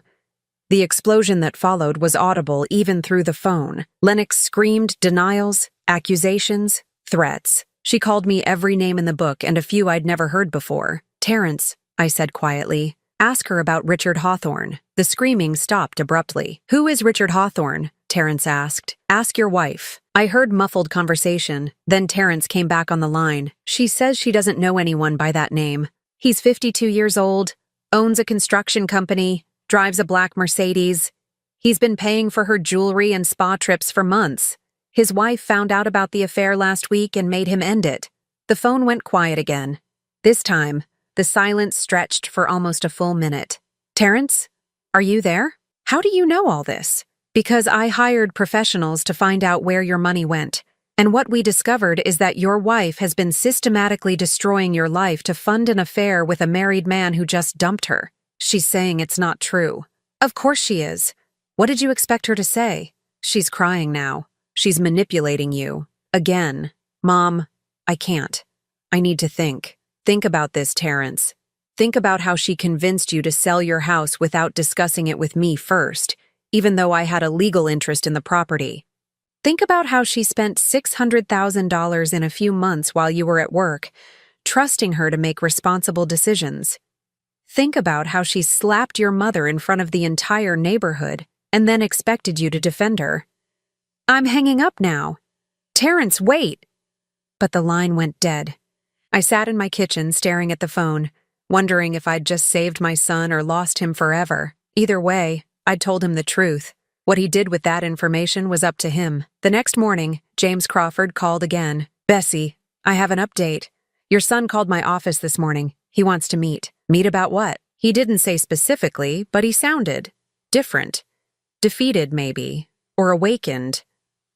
The explosion that followed was audible even through the phone. Lennox screamed denials, accusations, threats. She called me every name in the book and a few I'd never heard before. Terrence, I said quietly, ask her about Richard Hawthorne. The screaming stopped abruptly. Who is Richard Hawthorne? Terrence asked. Ask your wife. I heard muffled conversation. Then Terrence came back on the line. She says she doesn't know anyone by that name. He's 52 years old, owns a construction company, drives a black Mercedes. He's been paying for her jewelry and spa trips for months. His wife found out about the affair last week and made him end it. The phone went quiet again. This time, the silence stretched for almost a full minute. Terrence, are you there? How do you know all this? Because I hired professionals to find out where your money went. And what we discovered is that your wife has been systematically destroying your life to fund an affair with a married man who just dumped her. She's saying it's not true. Of course she is. What did you expect her to say? She's crying now. She's manipulating you. Again. Mom, I can't. I need to think. Think about this, Terrence. Think about how she convinced you to sell your house without discussing it with me first, even though I had a legal interest in the property. Think about how she spent $600,000 in a few months while you were at work, trusting her to make responsible decisions. Think about how she slapped your mother in front of the entire neighborhood and then expected you to defend her. I'm hanging up now. Terrence, wait! But the line went dead. I sat in my kitchen staring at the phone, wondering if I'd just saved my son or lost him forever. Either way, I'd told him the truth. What he did with that information was up to him. The next morning, James Crawford called again. Bessie, I have an update. Your son called my office this morning. He wants to meet. Meet about what? He didn't say specifically, but he sounded different. Defeated, maybe. Or awakened.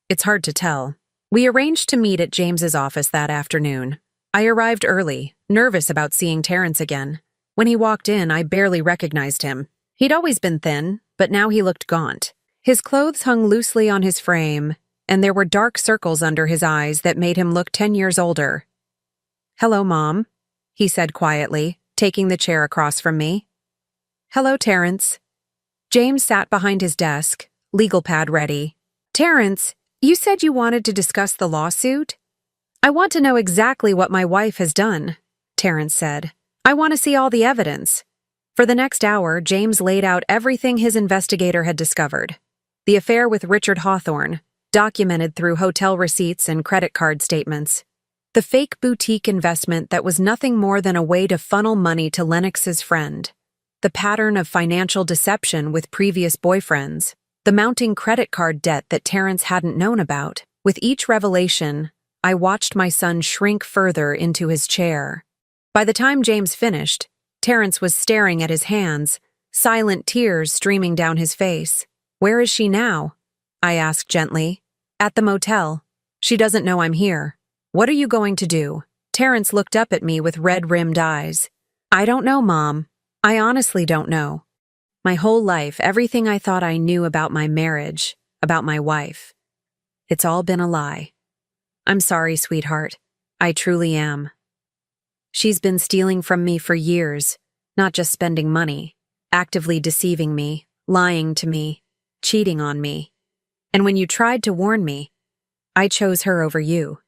It's hard to tell. We arranged to meet at James's office that afternoon. I arrived early, nervous about seeing Terrence again. When he walked in, I barely recognized him. He'd always been thin, but now he looked gaunt. His clothes hung loosely on his frame, and there were dark circles under his eyes that made him look 10 years older. "Hello, Mom," he said quietly, taking the chair across from me. "Hello, Terrence." James sat behind his desk, legal pad ready. "Terrence, you said you wanted to discuss the lawsuit?" "I want to know exactly what my wife has done," Terrence said. "I want to see all the evidence." For the next hour, James laid out everything his investigator had discovered. The affair with Richard Hawthorne, documented through hotel receipts and credit card statements. The fake boutique investment that was nothing more than a way to funnel money to Lennox's friend. The pattern of financial deception with previous boyfriends. The mounting credit card debt that Terrence hadn't known about. With each revelation, I watched my son shrink further into his chair. By the time James finished, Terrence was staring at his hands, silent tears streaming down his face. "Where is she now?" I asked gently. "At the motel. She doesn't know I'm here." "What are you going to do?" Terrence looked up at me with red-rimmed eyes. "I don't know, Mom. I honestly don't know. My whole life, everything I thought I knew about my marriage, about my wife. It's all been a lie. I'm sorry, sweetheart. I truly am. She's been stealing from me for years, not just spending money, actively deceiving me, lying to me, cheating on me. And when you tried to warn me, I chose her over you.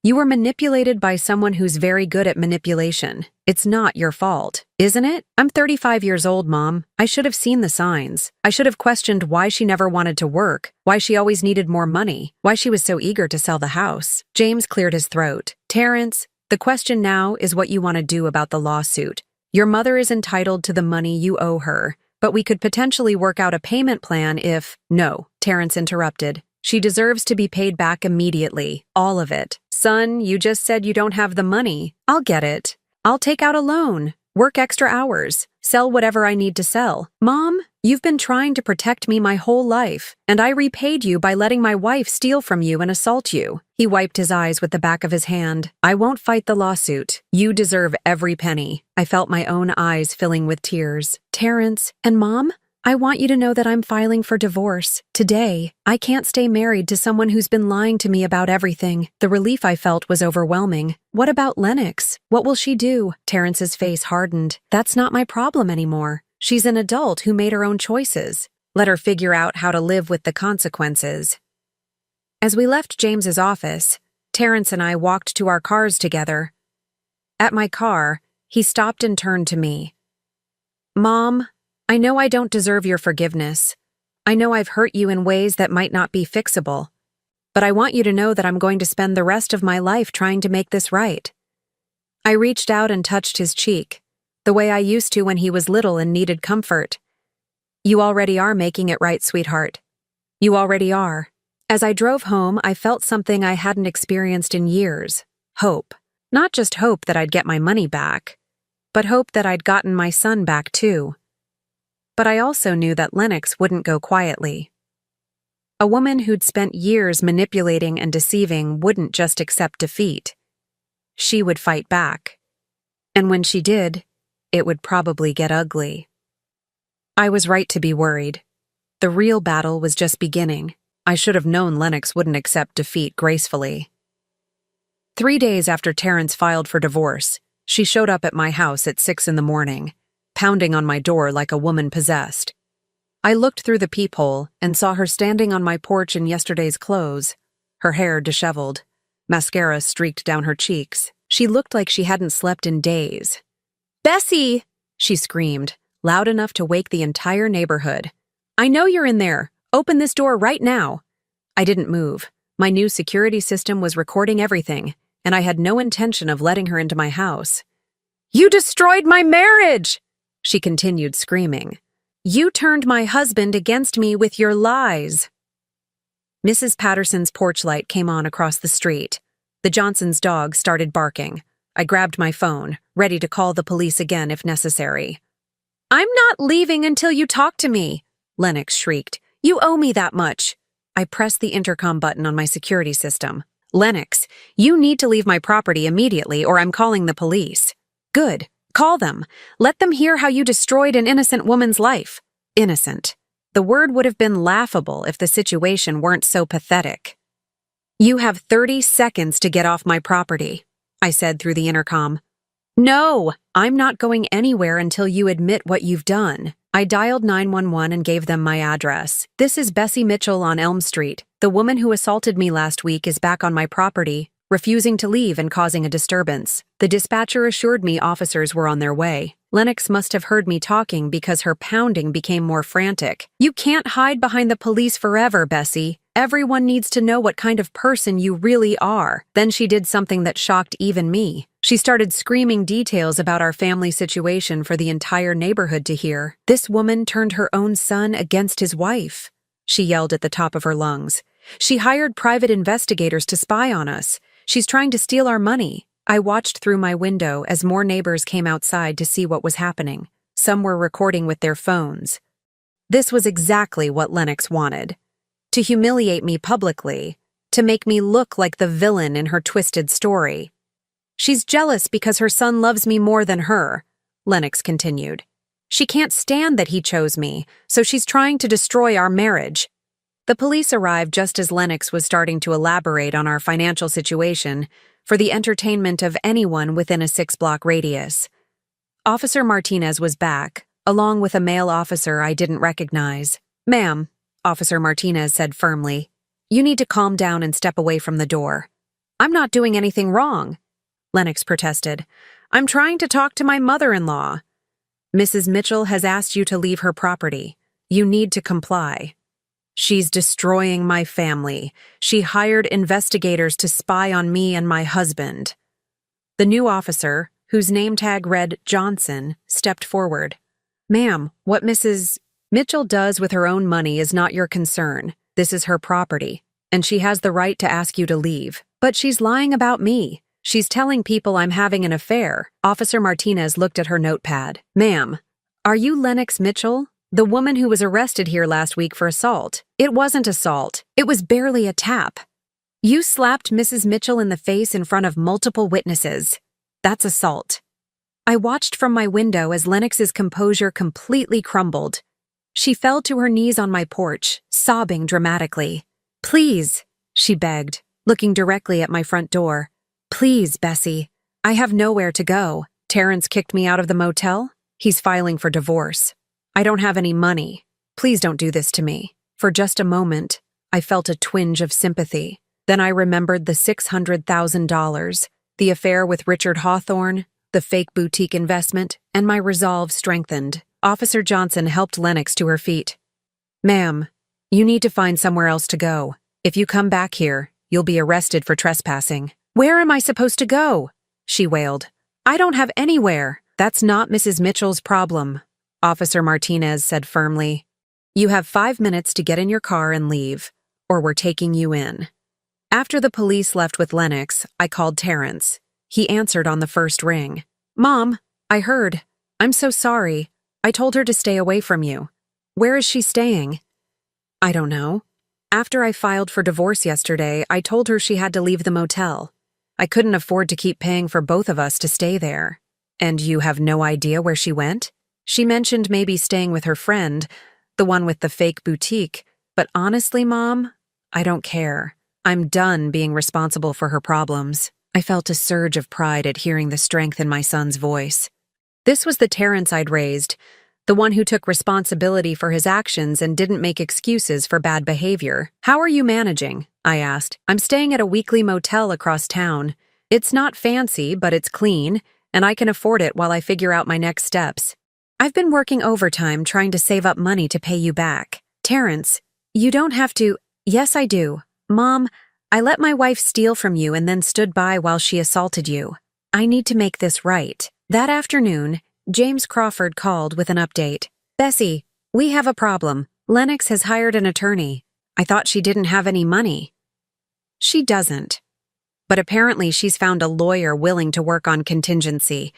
You were manipulated by someone who's very good at manipulation. It's not your fault, isn't it? I'm 35 years old, Mom. I should have seen the signs. I should have questioned why she never wanted to work, why she always needed more money, why she was so eager to sell the house." James cleared his throat. "Terrence, the question now is what you want to do about the lawsuit. Your mother is entitled to the money you owe her, but we could potentially work out a payment plan if—" "No," Terrence interrupted. "She deserves to be paid back immediately, all of it. Son, you just said you don't have the money. I'll get it. I'll take out a loan, work extra hours, sell whatever I need to sell. Mom, you've been trying to protect me my whole life, and I repaid you by letting my wife steal from you and assault you." He wiped his eyes with the back of his hand. "I won't fight the lawsuit. You deserve every penny." I felt my own eyes filling with tears. "Terrence, and Mom, I want you to know that I'm filing for divorce. Today, I can't stay married to someone who's been lying to me about everything." The relief I felt was overwhelming. "What about Lennox? What will she do?" Terrence's face hardened. "That's not my problem anymore. She's an adult who made her own choices. Let her figure out how to live with the consequences." As we left James's office, Terrence and I walked to our cars together. At my car, he stopped and turned to me. "Mom, I know I don't deserve your forgiveness. I know I've hurt you in ways that might not be fixable. But I want you to know that I'm going to spend the rest of my life trying to make this right." I reached out and touched his cheek, the way I used to when he was little and needed comfort. "You already are making it right, sweetheart. You already are." As I drove home, I felt something I hadn't experienced in years. Hope. Not just hope that I'd get my money back, but hope that I'd gotten my son back too. But I also knew that Lennox wouldn't go quietly. A woman who'd spent years manipulating and deceiving wouldn't just accept defeat. She would fight back. And when she did, it would probably get ugly. I was right to be worried. The real battle was just beginning. I should have known Lennox wouldn't accept defeat gracefully. 3 days after Terrence filed for divorce, she showed up at my house at 6 a.m, pounding on my door like a woman possessed. I looked through the peephole and saw her standing on my porch in yesterday's clothes, her hair disheveled, mascara streaked down her cheeks. She looked like she hadn't slept in days. "Bessie!" she screamed, loud enough to wake the entire neighborhood. "I know you're in there. Open this door right now." I didn't move. My new security system was recording everything, and I had no intention of letting her into my house. "You destroyed my marriage!" she continued screaming. "You turned my husband against me with your lies." Mrs. Patterson's porch light came on across the street. The Johnsons' dog started barking. I grabbed my phone, ready to call the police again if necessary. "I'm not leaving until you talk to me," Lennox shrieked. "You owe me that much." I pressed the intercom button on my security system. "Lennox, you need to leave my property immediately or I'm calling the police." "Good. Call them. Let them hear how you destroyed an innocent woman's life." "Innocent. The word would have been laughable if the situation weren't so pathetic. "You have 30 seconds to get off my property," I said through the intercom. "No, I'm not going anywhere until you admit what you've done." I dialed 911 and gave them my address. "This is Bessie Mitchell on Elm Street. The woman who assaulted me last week is back on my property, refusing to leave and causing a disturbance." The dispatcher assured me officers were on their way. Lennox must have heard me talking because her pounding became more frantic. "You can't hide behind the police forever, Bessie. Everyone needs to know what kind of person you really are." Then she did something that shocked even me. She started screaming details about our family situation for the entire neighborhood to hear. "This woman turned her own son against his wife," she yelled at the top of her lungs. "She hired private investigators to spy on us. She's trying to steal our money." I watched through my window as more neighbors came outside to see what was happening. Some were recording with their phones. This was exactly what Lennox wanted. To humiliate me publicly, to make me look like the villain in her twisted story. "She's jealous because her son loves me more than her," Lennox continued. "She can't stand that he chose me, so she's trying to destroy our marriage." The police arrived just as Lennox was starting to elaborate on our financial situation for the entertainment of anyone within a 6-block radius. Officer Martinez was back, along with a male officer I didn't recognize. "Ma'am," Officer Martinez said firmly, "you need to calm down and step away from the door." "I'm not doing anything wrong," Lennox protested. "I'm trying to talk to my mother-in-law." "Mrs. Mitchell has asked you to leave her property. You need to comply." "She's destroying my family. She hired investigators to spy on me and my husband." The new officer, whose name tag read Johnson, stepped forward. "Ma'am, what Mrs. Mitchell does with her own money is not your concern. This is her property, and she has the right to ask you to leave. But she's lying about me. She's telling people I'm having an affair." Officer Martinez looked at her notepad. "Ma'am, are you Lennox Mitchell? The woman who was arrested here last week for assault?" "It wasn't assault. It was barely a tap." "You slapped Mrs. Mitchell in the face in front of multiple witnesses. That's assault." I watched from my window as Lennox's composure completely crumbled. She fell to her knees on my porch, sobbing dramatically. "Please," she begged, looking directly at my front door. "Please, Bessie. I have nowhere to go. Terrence kicked me out of the motel. He's filing for divorce. I don't have any money. Please don't do this to me." For just a moment, I felt a twinge of sympathy. Then I remembered the $600,000, the affair with Richard Hawthorne, the fake boutique investment, and my resolve strengthened. Officer Johnson helped Lennox to her feet. "Ma'am, you need to find somewhere else to go. If you come back here, you'll be arrested for trespassing." "Where am I supposed to go?" she wailed. "I don't have anywhere." "That's not Mrs. Mitchell's problem," Officer Martinez said firmly. "You have 5 minutes to get in your car and leave, or we're taking you in." After the police left with Lennox, I called Terrence. He answered on the first ring. "Mom, I heard. I'm so sorry. I told her to stay away from you. Where is she staying?" "I don't know. After I filed for divorce yesterday, I told her she had to leave the motel. I couldn't afford to keep paying for both of us to stay there." "And you have no idea where she went?" "She mentioned maybe staying with her friend, the one with the fake boutique, but honestly, Mom, I don't care. I'm done being responsible for her problems." I felt a surge of pride at hearing the strength in my son's voice. This was the Terrence I'd raised, the one who took responsibility for his actions and didn't make excuses for bad behavior. "How are you managing?" I asked. "I'm staying at a weekly motel across town. It's not fancy, but it's clean, and I can afford it while I figure out my next steps. I've been working overtime trying to save up money to pay you back." "Terrence, you don't have to—" "Yes, I do. Mom, I let my wife steal from you and then stood by while she assaulted you. I need to make this right." That afternoon, James Crawford called with an update. "Bessie, we have a problem. Lennox has hired an attorney. I thought she didn't have any money." She doesn't. But apparently she's found a lawyer willing to work on contingency.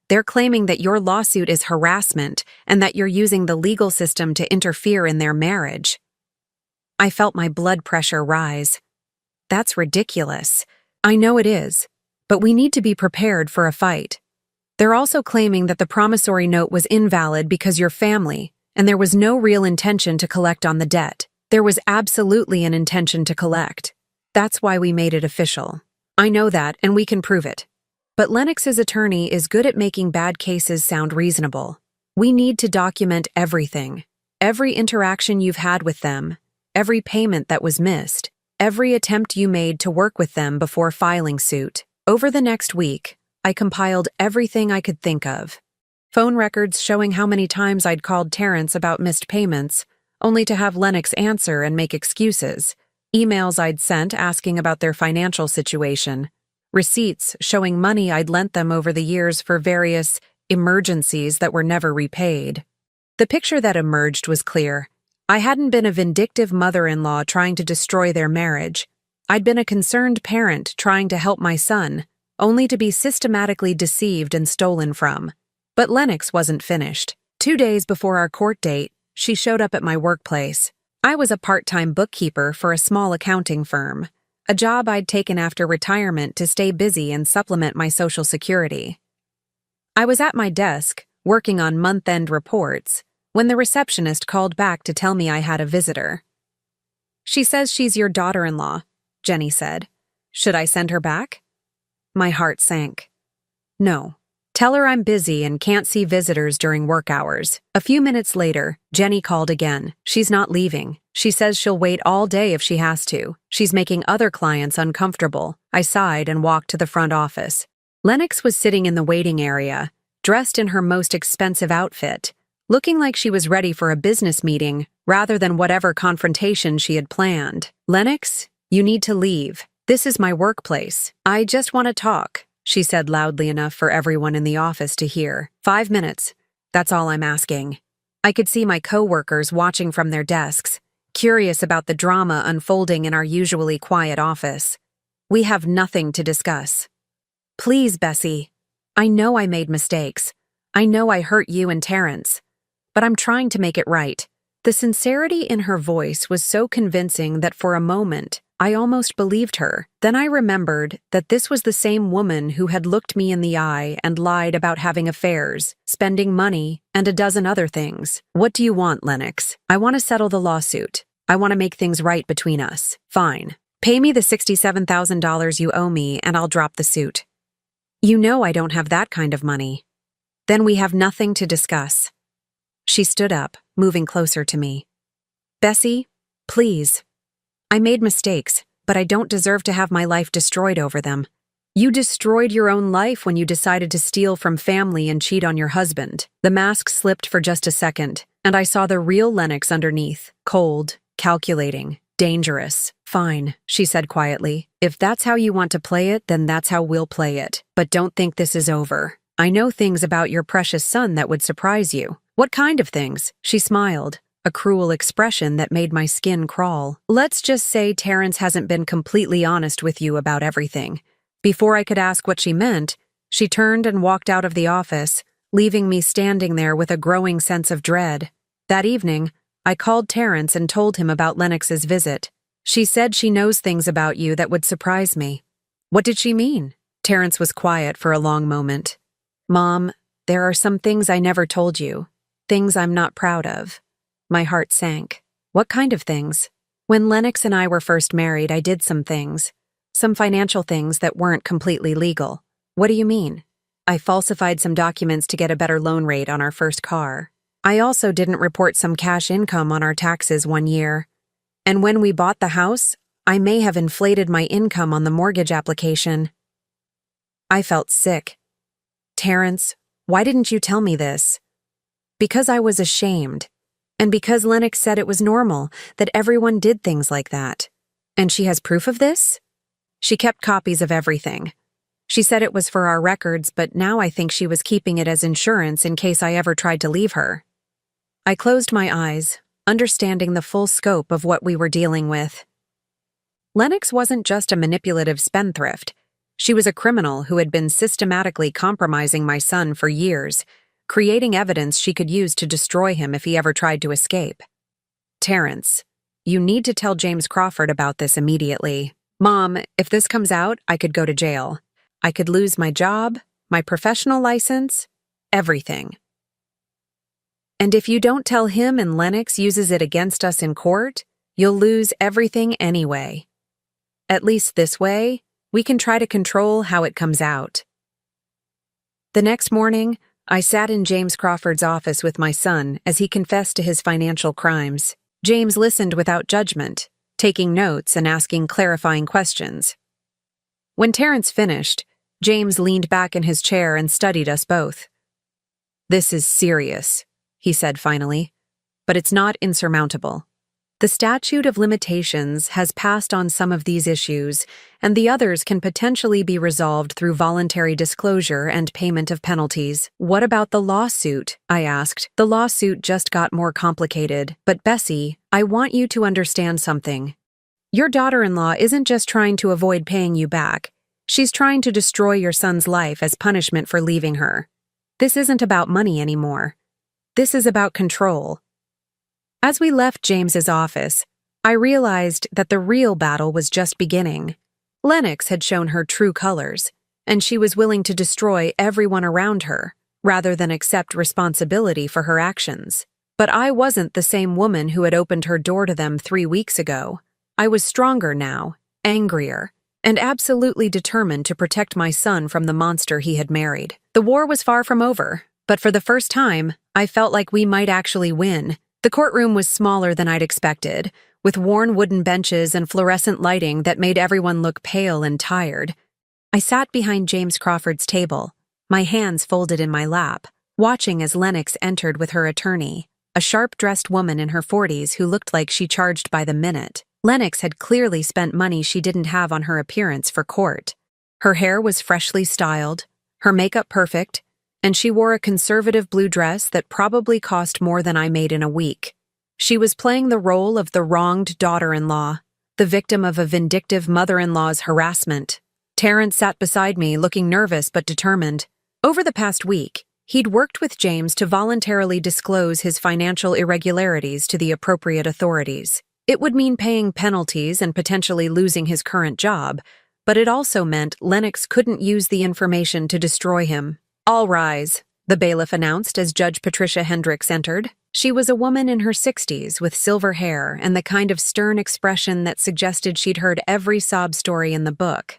They're claiming that your lawsuit is harassment and that you're using the legal system to interfere in their marriage. I felt my blood pressure rise. That's ridiculous. I know it is, but we need to be prepared for a fight. They're also claiming that the promissory note was invalid because your family, and there was no real intention to collect on the debt. There was absolutely an intention to collect. That's why we made it official. I know that, and we can prove it. But Lennox's attorney is good at making bad cases sound reasonable. We need to document everything. Every interaction you've had with them, every payment that was missed, every attempt you made to work with them before filing suit. Over the next week, I compiled everything I could think of. Phone records showing how many times I'd called Terrence about missed payments, only to have Lennox answer and make excuses. Emails I'd sent asking about their financial situation. Receipts showing money I'd lent them over the years for various emergencies that were never repaid. The picture that emerged was clear. I hadn't been a vindictive mother-in-law trying to destroy their marriage. I'd been a concerned parent trying to help my son, only to be systematically deceived and stolen from. But Lennox wasn't finished. 2 days before our court date, she showed up at my workplace. I was a part-time bookkeeper for a small accounting firm, a job I'd taken after retirement to stay busy and supplement my Social Security. I was at my desk, working on month-end reports, when the receptionist called back to tell me I had a visitor. "She says she's your daughter-in-law," Jenny said. "Should I send her back?" My heart sank. "No. Tell her I'm busy and can't see visitors during work hours." A few minutes later, Jenny called again. "She's not leaving. She says she'll wait all day if she has to. She's making other clients uncomfortable." I sighed and walked to the front office. Lennox was sitting in the waiting area, dressed in her most expensive outfit, looking like she was ready for a business meeting rather than whatever confrontation she had planned. "Lennox, you need to leave. This is my workplace. I just want to talk," she said loudly enough for everyone in the office to hear. 5 minutes. That's all I'm asking." I could see my co-workers watching from their desks, curious about the drama unfolding in our usually quiet office. "We have nothing to discuss." "Please, Bessie. I know I made mistakes. I know I hurt you and Terrence. But I'm trying to make it right." The sincerity in her voice was so convincing that for a moment, I almost believed her. Then I remembered that this was the same woman who had looked me in the eye and lied about having affairs, spending money, and a dozen other things. "What do you want, Lennox?" "I want to settle the lawsuit. I want to make things right between us." "Fine. Pay me the $67,000 you owe me and I'll drop the suit." "You know I don't have that kind of money." "Then we have nothing to discuss." She stood up, moving closer to me. "Bessie, please. I made mistakes, but I don't deserve to have my life destroyed over them. You destroyed your own life when you decided to steal from family and cheat on your husband." The mask slipped for just a second, and I saw the real Lennox underneath, cold, calculating, dangerous. "Fine," she said quietly. "If that's how you want to play it, then that's how we'll play it. But don't think this is over. I know things about your precious son that would surprise you." "What kind of things?" She smiled, a cruel expression that made my skin crawl. "Let's just say Terrence hasn't been completely honest with you about everything." Before I could ask what she meant, she turned and walked out of the office, leaving me standing there with a growing sense of dread. That evening, I called Terrence and told him about Lennox's visit. "She said she knows things about you that would surprise me." "What did she mean?" Terrence was quiet for a long moment. "Mom, there are some things I never told you. Things I'm not proud of." My heart sank. "What kind of things?" "When Lennox and I were first married, I did some things. Some financial things that weren't completely legal." "What do you mean?" "I falsified some documents to get a better loan rate on our first car. I also didn't report some cash income on our taxes one year. And when we bought the house, I may have inflated my income on the mortgage application." I felt sick. "Terrence, why didn't you tell me this?" "Because I was ashamed. And because Lennox said it was normal, that everyone did things like that." "And she has proof of this?" "She kept copies of everything. She said it was for our records, but now I think she was keeping it as insurance in case I ever tried to leave her." I closed my eyes, understanding the full scope of what we were dealing with. Lennox wasn't just a manipulative spendthrift. She was a criminal who had been systematically compromising my son for years, creating evidence she could use to destroy him if he ever tried to escape. "Terrence, you need to tell James Crawford about this immediately." "Mom, if this comes out, I could go to jail. I could lose my job, my professional license, everything." And if you don't tell him and Lennox uses it against us in court, you'll lose everything anyway. At least this way, we can try to control how it comes out. The next morning, I sat in James Crawford's office with my son as he confessed to his financial crimes. James listened without judgment, taking notes and asking clarifying questions. When Terrence finished, James leaned back in his chair and studied us both. "This is serious," he said finally, "but it's not insurmountable. The statute of limitations has passed on some of these issues, and the others can potentially be resolved through voluntary disclosure and payment of penalties." "What about the lawsuit?" I asked. "The lawsuit just got more complicated, but Bessie, I want you to understand something. Your daughter-in-law isn't just trying to avoid paying you back. She's trying to destroy your son's life as punishment for leaving her. This isn't about money anymore. This is about control." As we left James's office, I realized that the real battle was just beginning. Lennox had shown her true colors, and she was willing to destroy everyone around her, rather than accept responsibility for her actions. But I wasn't the same woman who had opened her door to them 3 weeks ago. I was stronger now, angrier, and absolutely determined to protect my son from the monster he had married. The war was far from over, but for the first time, I felt like we might actually win. The courtroom was smaller than I'd expected, with worn wooden benches and fluorescent lighting that made everyone look pale and tired. I sat behind James Crawford's table, my hands folded in my lap, watching as Lennox entered with her attorney, a sharp-dressed woman in her 40s who looked like she charged by the minute. Lennox had clearly spent money she didn't have on her appearance for court. Her hair was freshly styled, her makeup perfect, and she wore a conservative blue dress that probably cost more than I made in a week. She was playing the role of the wronged daughter-in-law, the victim of a vindictive mother-in-law's harassment. Terrence sat beside me, looking nervous but determined. Over the past week, he'd worked with James to voluntarily disclose his financial irregularities to the appropriate authorities. It would mean paying penalties and potentially losing his current job, but it also meant Lennox couldn't use the information to destroy him. "All rise," the bailiff announced as Judge Patricia Hendricks entered. She was a woman in her 60s with silver hair and the kind of stern expression that suggested she'd heard every sob story in the book.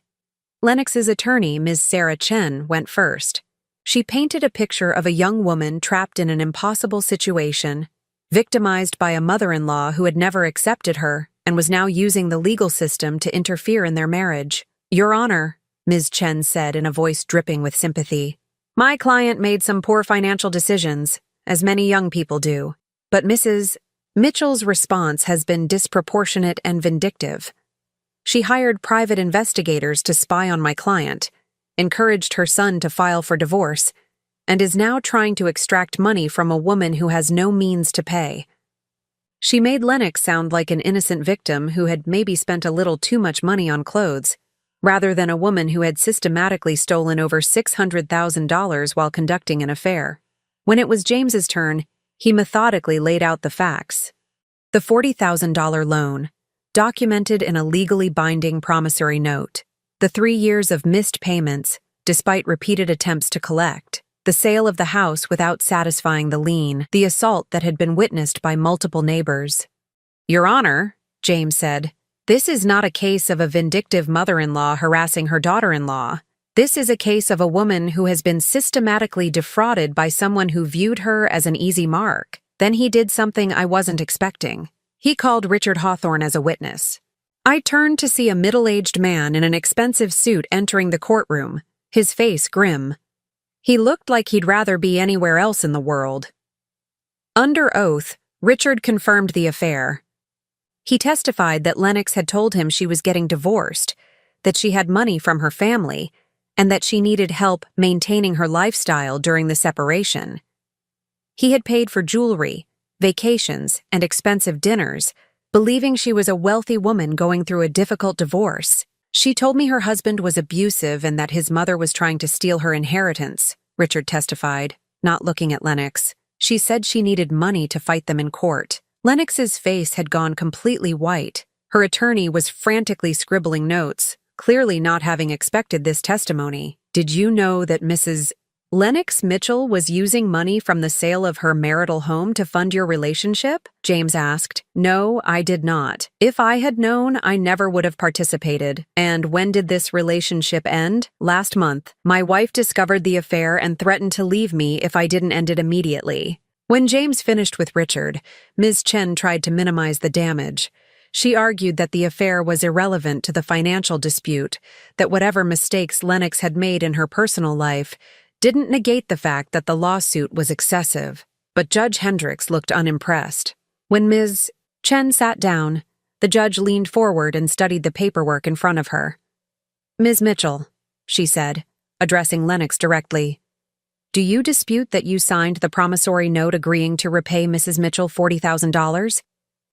Lennox's attorney, Ms. Sarah Chen, went first. She painted a picture of a young woman trapped in an impossible situation, victimized by a mother-in-law who had never accepted her and was now using the legal system to interfere in their marriage. "Your Honor," Ms. Chen said in a voice dripping with sympathy, "my client made some poor financial decisions, as many young people do, but Mrs. Mitchell's response has been disproportionate and vindictive. She hired private investigators to spy on my client, encouraged her son to file for divorce, and is now trying to extract money from a woman who has no means to pay. She made Lennox sound like an innocent victim who had maybe spent a little too much money on clothes, rather than a woman who had systematically stolen over $600,000 while conducting an affair." When it was James's turn, he methodically laid out the facts. The $40,000 loan, documented in a legally binding promissory note, the 3 years of missed payments, despite repeated attempts to collect, the sale of the house without satisfying the lien, the assault that had been witnessed by multiple neighbors. "Your Honor," James said, "this is not a case of a vindictive mother-in-law harassing her daughter-in-law. This is a case of a woman who has been systematically defrauded by someone who viewed her as an easy mark." Then he did something I wasn't expecting. He called Richard Hawthorne as a witness. I turned to see a middle-aged man in an expensive suit entering the courtroom, his face grim. He looked like he'd rather be anywhere else in the world. Under oath, Richard confirmed the affair. He testified that Lennox had told him she was getting divorced, that she had money from her family, and that she needed help maintaining her lifestyle during the separation. He had paid for jewelry, vacations, and expensive dinners, believing she was a wealthy woman going through a difficult divorce. "She told me her husband was abusive and that his mother was trying to steal her inheritance," Richard testified, not looking at Lennox. "She said she needed money to fight them in court." Lennox's face had gone completely white. Her attorney was frantically scribbling notes, clearly not having expected this testimony. "Did you know that Mrs. Lennox Mitchell was using money from the sale of her marital home to fund your relationship? James asked. No, I did not. If I had known, I never would have participated. And when did this relationship end? Last month. My wife discovered the affair and threatened to leave me if I didn't end it immediately. When James finished with Richard, Ms. Chen tried to minimize the damage. She argued that the affair was irrelevant to the financial dispute, that whatever mistakes Lennox had made in her personal life didn't negate the fact that the lawsuit was excessive. But Judge Hendricks looked unimpressed. When Ms. Chen sat down, the judge leaned forward and studied the paperwork in front of her. Ms. Mitchell, she said, addressing Lennox directly, do you dispute that you signed the promissory note agreeing to repay Mrs. Mitchell $40,000?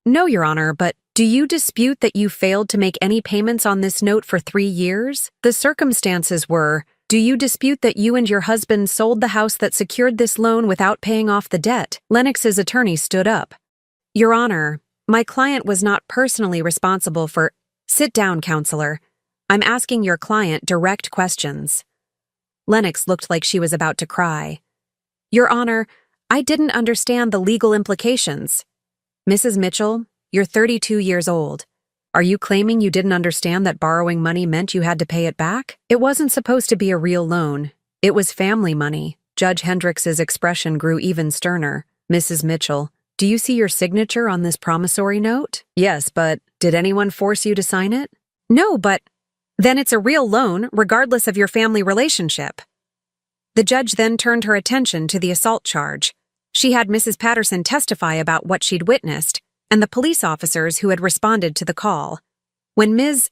No, Your Honor, but do you dispute that you failed to make any payments on this note for 3 years? The circumstances were, do you dispute that you and your husband sold the house that secured this loan without paying off the debt? Lennox's attorney stood up. Your Honor, my client was not personally responsible for— Sit down, counselor. I'm asking your client direct questions. Lennox looked like she was about to cry. Your Honor, I didn't understand the legal implications. Mrs. Mitchell, you're 32 years old. Are you claiming you didn't understand that borrowing money meant you had to pay it back? It wasn't supposed to be a real loan. It was family money. Judge Hendricks's expression grew even sterner. Mrs. Mitchell, do you see your signature on this promissory note? Yes, but did anyone force you to sign it? No, but then it's a real loan, regardless of your family relationship. The judge then turned her attention to the assault charge. She had Mrs. Patterson testify about what she'd witnessed, and the police officers who had responded to the call. When Ms.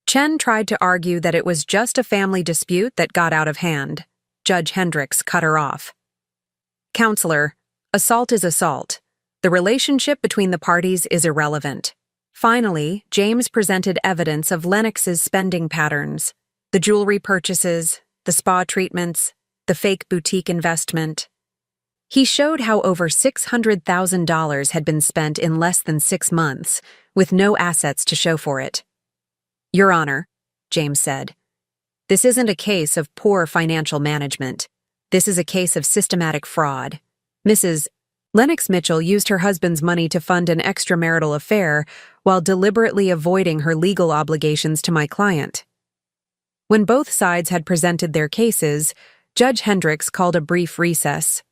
Chen tried to argue that it was just a family dispute that got out of hand, Judge Hendricks cut her off. Counselor, assault is assault. The relationship between the parties is irrelevant. Finally, James presented evidence of Lennox's spending patterns, the jewelry purchases, the spa treatments, the fake boutique investment. He showed how over $600,000 had been spent in less than 6 months, with no assets to show for it. Your Honor, James said, this isn't a case of poor financial management. This is a case of systematic fraud. Mrs. Lennox Mitchell used her husband's money to fund an extramarital affair while deliberately avoiding her legal obligations to my client. When both sides had presented their cases, Judge Hendricks called a brief recess.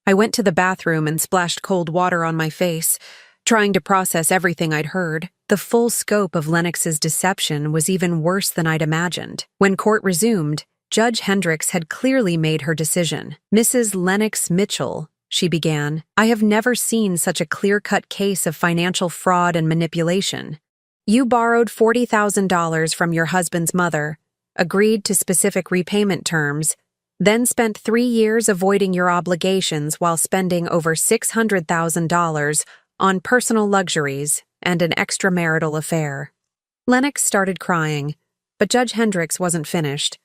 I went to the bathroom and splashed cold water on my face, trying to process everything I'd heard. The full scope of Lennox's deception was even worse than I'd imagined. When court resumed, Judge Hendricks had clearly made her decision. Mrs. Lennox Mitchell, she began, I have never seen such a clear-cut case of financial fraud and manipulation. You borrowed $40,000 from your husband's mother, agreed to specific repayment terms, then spent 3 years avoiding your obligations while spending over $600,000 on personal luxuries and an extramarital affair. Lennox started crying, but Judge Hendricks wasn't finished.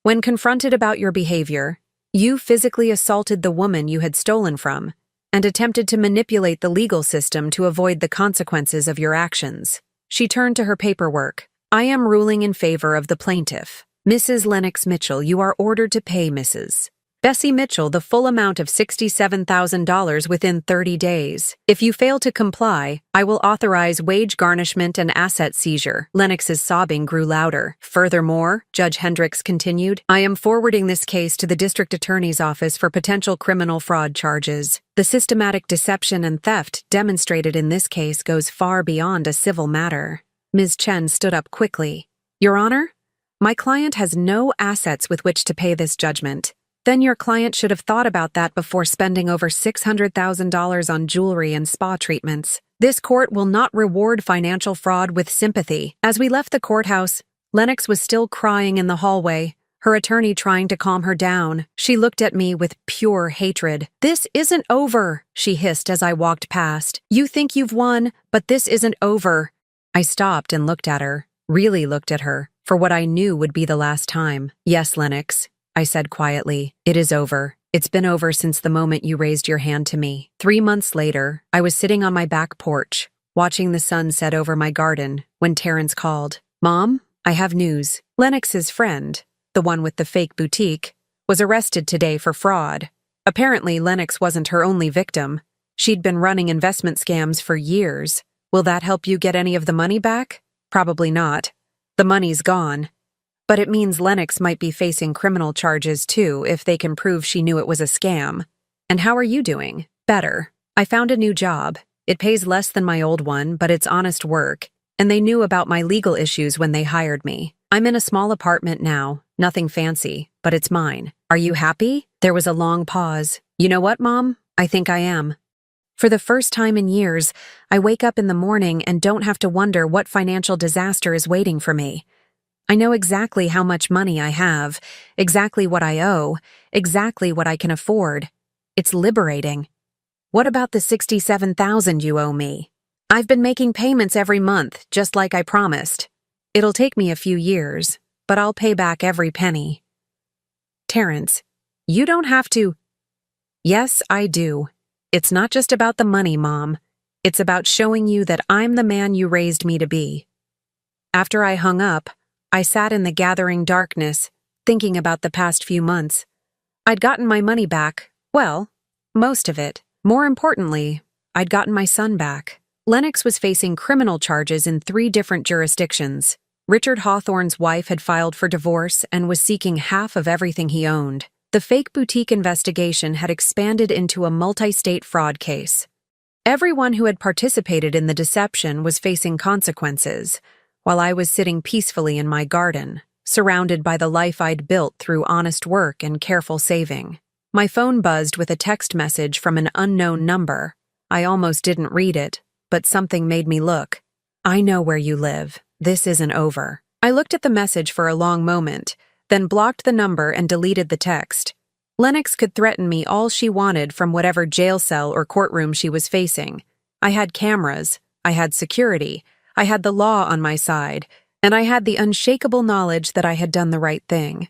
When confronted about your behavior, you physically assaulted the woman you had stolen from and attempted to manipulate the legal system to avoid the consequences of your actions. She turned to her paperwork. I am ruling in favor of the plaintiff. Mrs. Lennox Mitchell, you are ordered to pay Mrs. Bessie Mitchell the full amount of $67,000 within 30 days. If you fail to comply, I will authorize wage garnishment and asset seizure. Lennox's sobbing grew louder. Furthermore, Judge Hendricks continued, I am forwarding this case to the district attorney's office for potential criminal fraud charges. The systematic deception and theft demonstrated in this case goes far beyond a civil matter. Ms. Chen stood up quickly. Your Honor, my client has no assets with which to pay this judgment. Then your client should have thought about that before spending over $600,000 on jewelry and spa treatments. This court will not reward financial fraud with sympathy. As we left the courthouse, Lennox was still crying in the hallway, her attorney trying to calm her down. She looked at me with pure hatred. This isn't over, she hissed as I walked past. You think you've won, but this isn't over. I stopped and looked at her, really looked at her, for what I knew would be the last time. Yes, Lennox, I said quietly, it is over. It's been over since the moment you raised your hand to me. 3 months later, I was sitting on my back porch, watching the sun set over my garden, when Terrence called. Mom, I have news. Lennox's friend, the one with the fake boutique, was arrested today for fraud. Apparently, Lennox wasn't her only victim. She'd been running investment scams for years. Will that help you get any of the money back? Probably not. The money's gone. But it means Lennox might be facing criminal charges too if they can prove she knew it was a scam. And how are you doing? Better. I found a new job. It pays less than my old one, but it's honest work. And they knew about my legal issues when they hired me. I'm in a small apartment now, nothing fancy, but it's mine. Are you happy? There was a long pause. You know what, Mom? I think I am. For the first time in years, I wake up in the morning and don't have to wonder what financial disaster is waiting for me. I know exactly how much money I have, exactly what I owe, exactly what I can afford. It's liberating. What about the $67,000 you owe me? I've been making payments every month, just like I promised. It'll take me a few years, but I'll pay back every penny. Terrence, you don't have to. Yes, I do. It's not just about the money, Mom. It's about showing you that I'm the man you raised me to be. After I hung up, I sat in the gathering darkness, thinking about the past few months. I'd gotten my money back. Well, most of it. More importantly, I'd gotten my son back. Lennox was facing criminal charges in 3 different jurisdictions. Richard Hawthorne's wife had filed for divorce and was seeking half of everything he owned. The fake boutique investigation had expanded into a multi-state fraud case. Everyone who had participated in the deception was facing consequences, while I was sitting peacefully in my garden, surrounded by the life I'd built through honest work and careful saving. My phone buzzed with a text message from an unknown number. I almost didn't read it, but something made me look. I know where you live. This isn't over. I looked at the message for a long moment, then blocked the number and deleted the text. Lennox could threaten me all she wanted from whatever jail cell or courtroom she was facing. I had cameras, I had security, I had the law on my side, and I had the unshakable knowledge that I had done the right thing.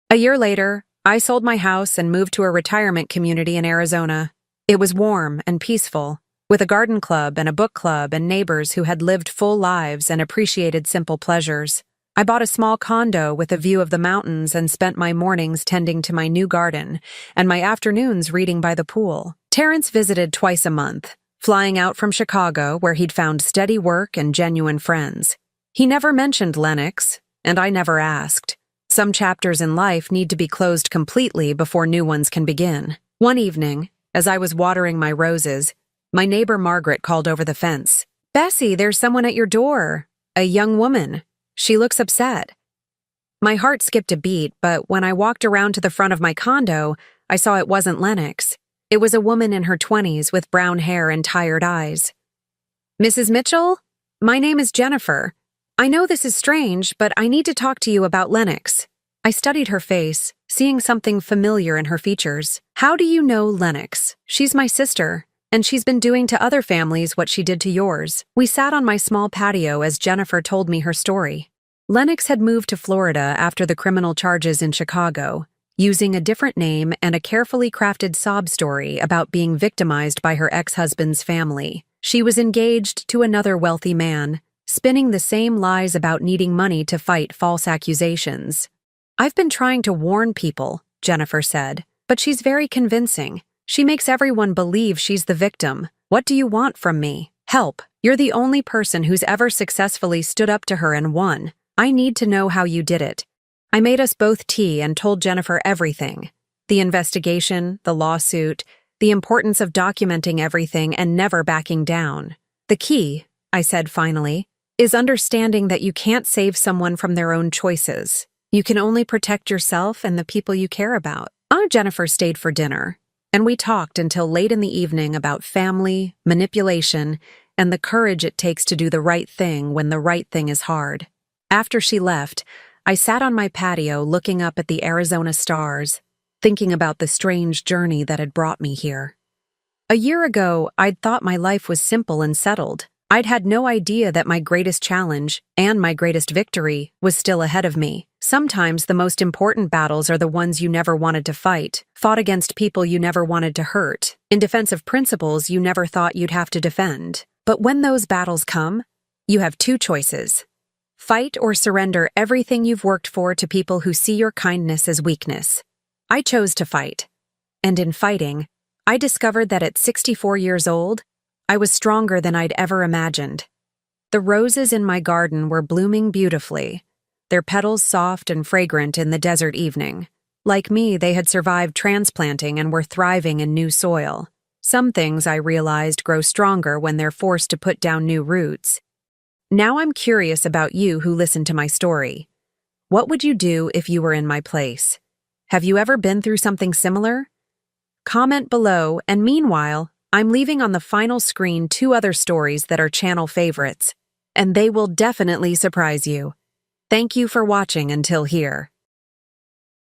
A year later, I sold my house and moved to a retirement community in Arizona. It was warm and peaceful, with a garden club and a book club and neighbors who had lived full lives and appreciated simple pleasures. I bought a small condo with a view of the mountains and spent my mornings tending to my new garden and my afternoons reading by the pool. Terrence visited twice a month, flying out from Chicago where he'd found steady work and genuine friends. He never mentioned Lennox, and I never asked. Some chapters in life need to be closed completely before new ones can begin. One evening, as I was watering my roses, my neighbor Margaret called over the fence. "Bessie, there's someone at your door. A young woman. She looks upset." My heart skipped a beat, but when I walked around to the front of my condo, I saw it wasn't Lennox. It was a woman in her 20s with brown hair and tired eyes. "Mrs. Mitchell? My name is Jennifer. I know this is strange, but I need to talk to you about Lennox." I studied her face, seeing something familiar in her features. "How do you know Lennox? She's my sister, and she's been doing to other families what she did to yours." We sat on my small patio as Jennifer told me her story. Lennox had moved to Florida after the criminal charges in Chicago, using a different name and a carefully crafted sob story about being victimized by her ex-husband's family. She was engaged to another wealthy man, spinning the same lies about needing money to fight false accusations. "I've been trying to warn people," Jennifer said, "but she's very convincing. She makes everyone believe she's the victim. What do you want from me? Help. You're the only person who's ever successfully stood up to her and won. I need to know how you did it." I made us both tea and told Jennifer everything. The investigation, the lawsuit, the importance of documenting everything and never backing down. "The key," I said finally, "is understanding that you can't save someone from their own choices. You can only protect yourself and the people you care about." Jennifer stayed for dinner, and we talked until late in the evening about family, manipulation, and the courage it takes to do the right thing when the right thing is hard. After she left, I sat on my patio looking up at the Arizona stars, thinking about the strange journey that had brought me here. A year ago, I'd thought my life was simple and settled. I'd had no idea that my greatest challenge, and my greatest victory, was still ahead of me. Sometimes the most important battles are the ones you never wanted to fight, fought against people you never wanted to hurt, in defense of principles you never thought you'd have to defend. But when those battles come, you have 2 choices. Fight or surrender everything you've worked for to people who see your kindness as weakness. I chose to fight. And in fighting, I discovered that at 64 years old, I was stronger than I'd ever imagined. The roses in my garden were blooming beautifully, their petals soft and fragrant in the desert evening. Like me, they had survived transplanting and were thriving in new soil. Some things, I realized, grow stronger when they're forced to put down new roots. Now I'm curious about you who listened to my story. What would you do if you were in my place? Have you ever been through something similar? Comment below, and meanwhile, I'm leaving on the final screen 2 other stories that are channel favorites, and they will definitely surprise you. Thank you for watching until here.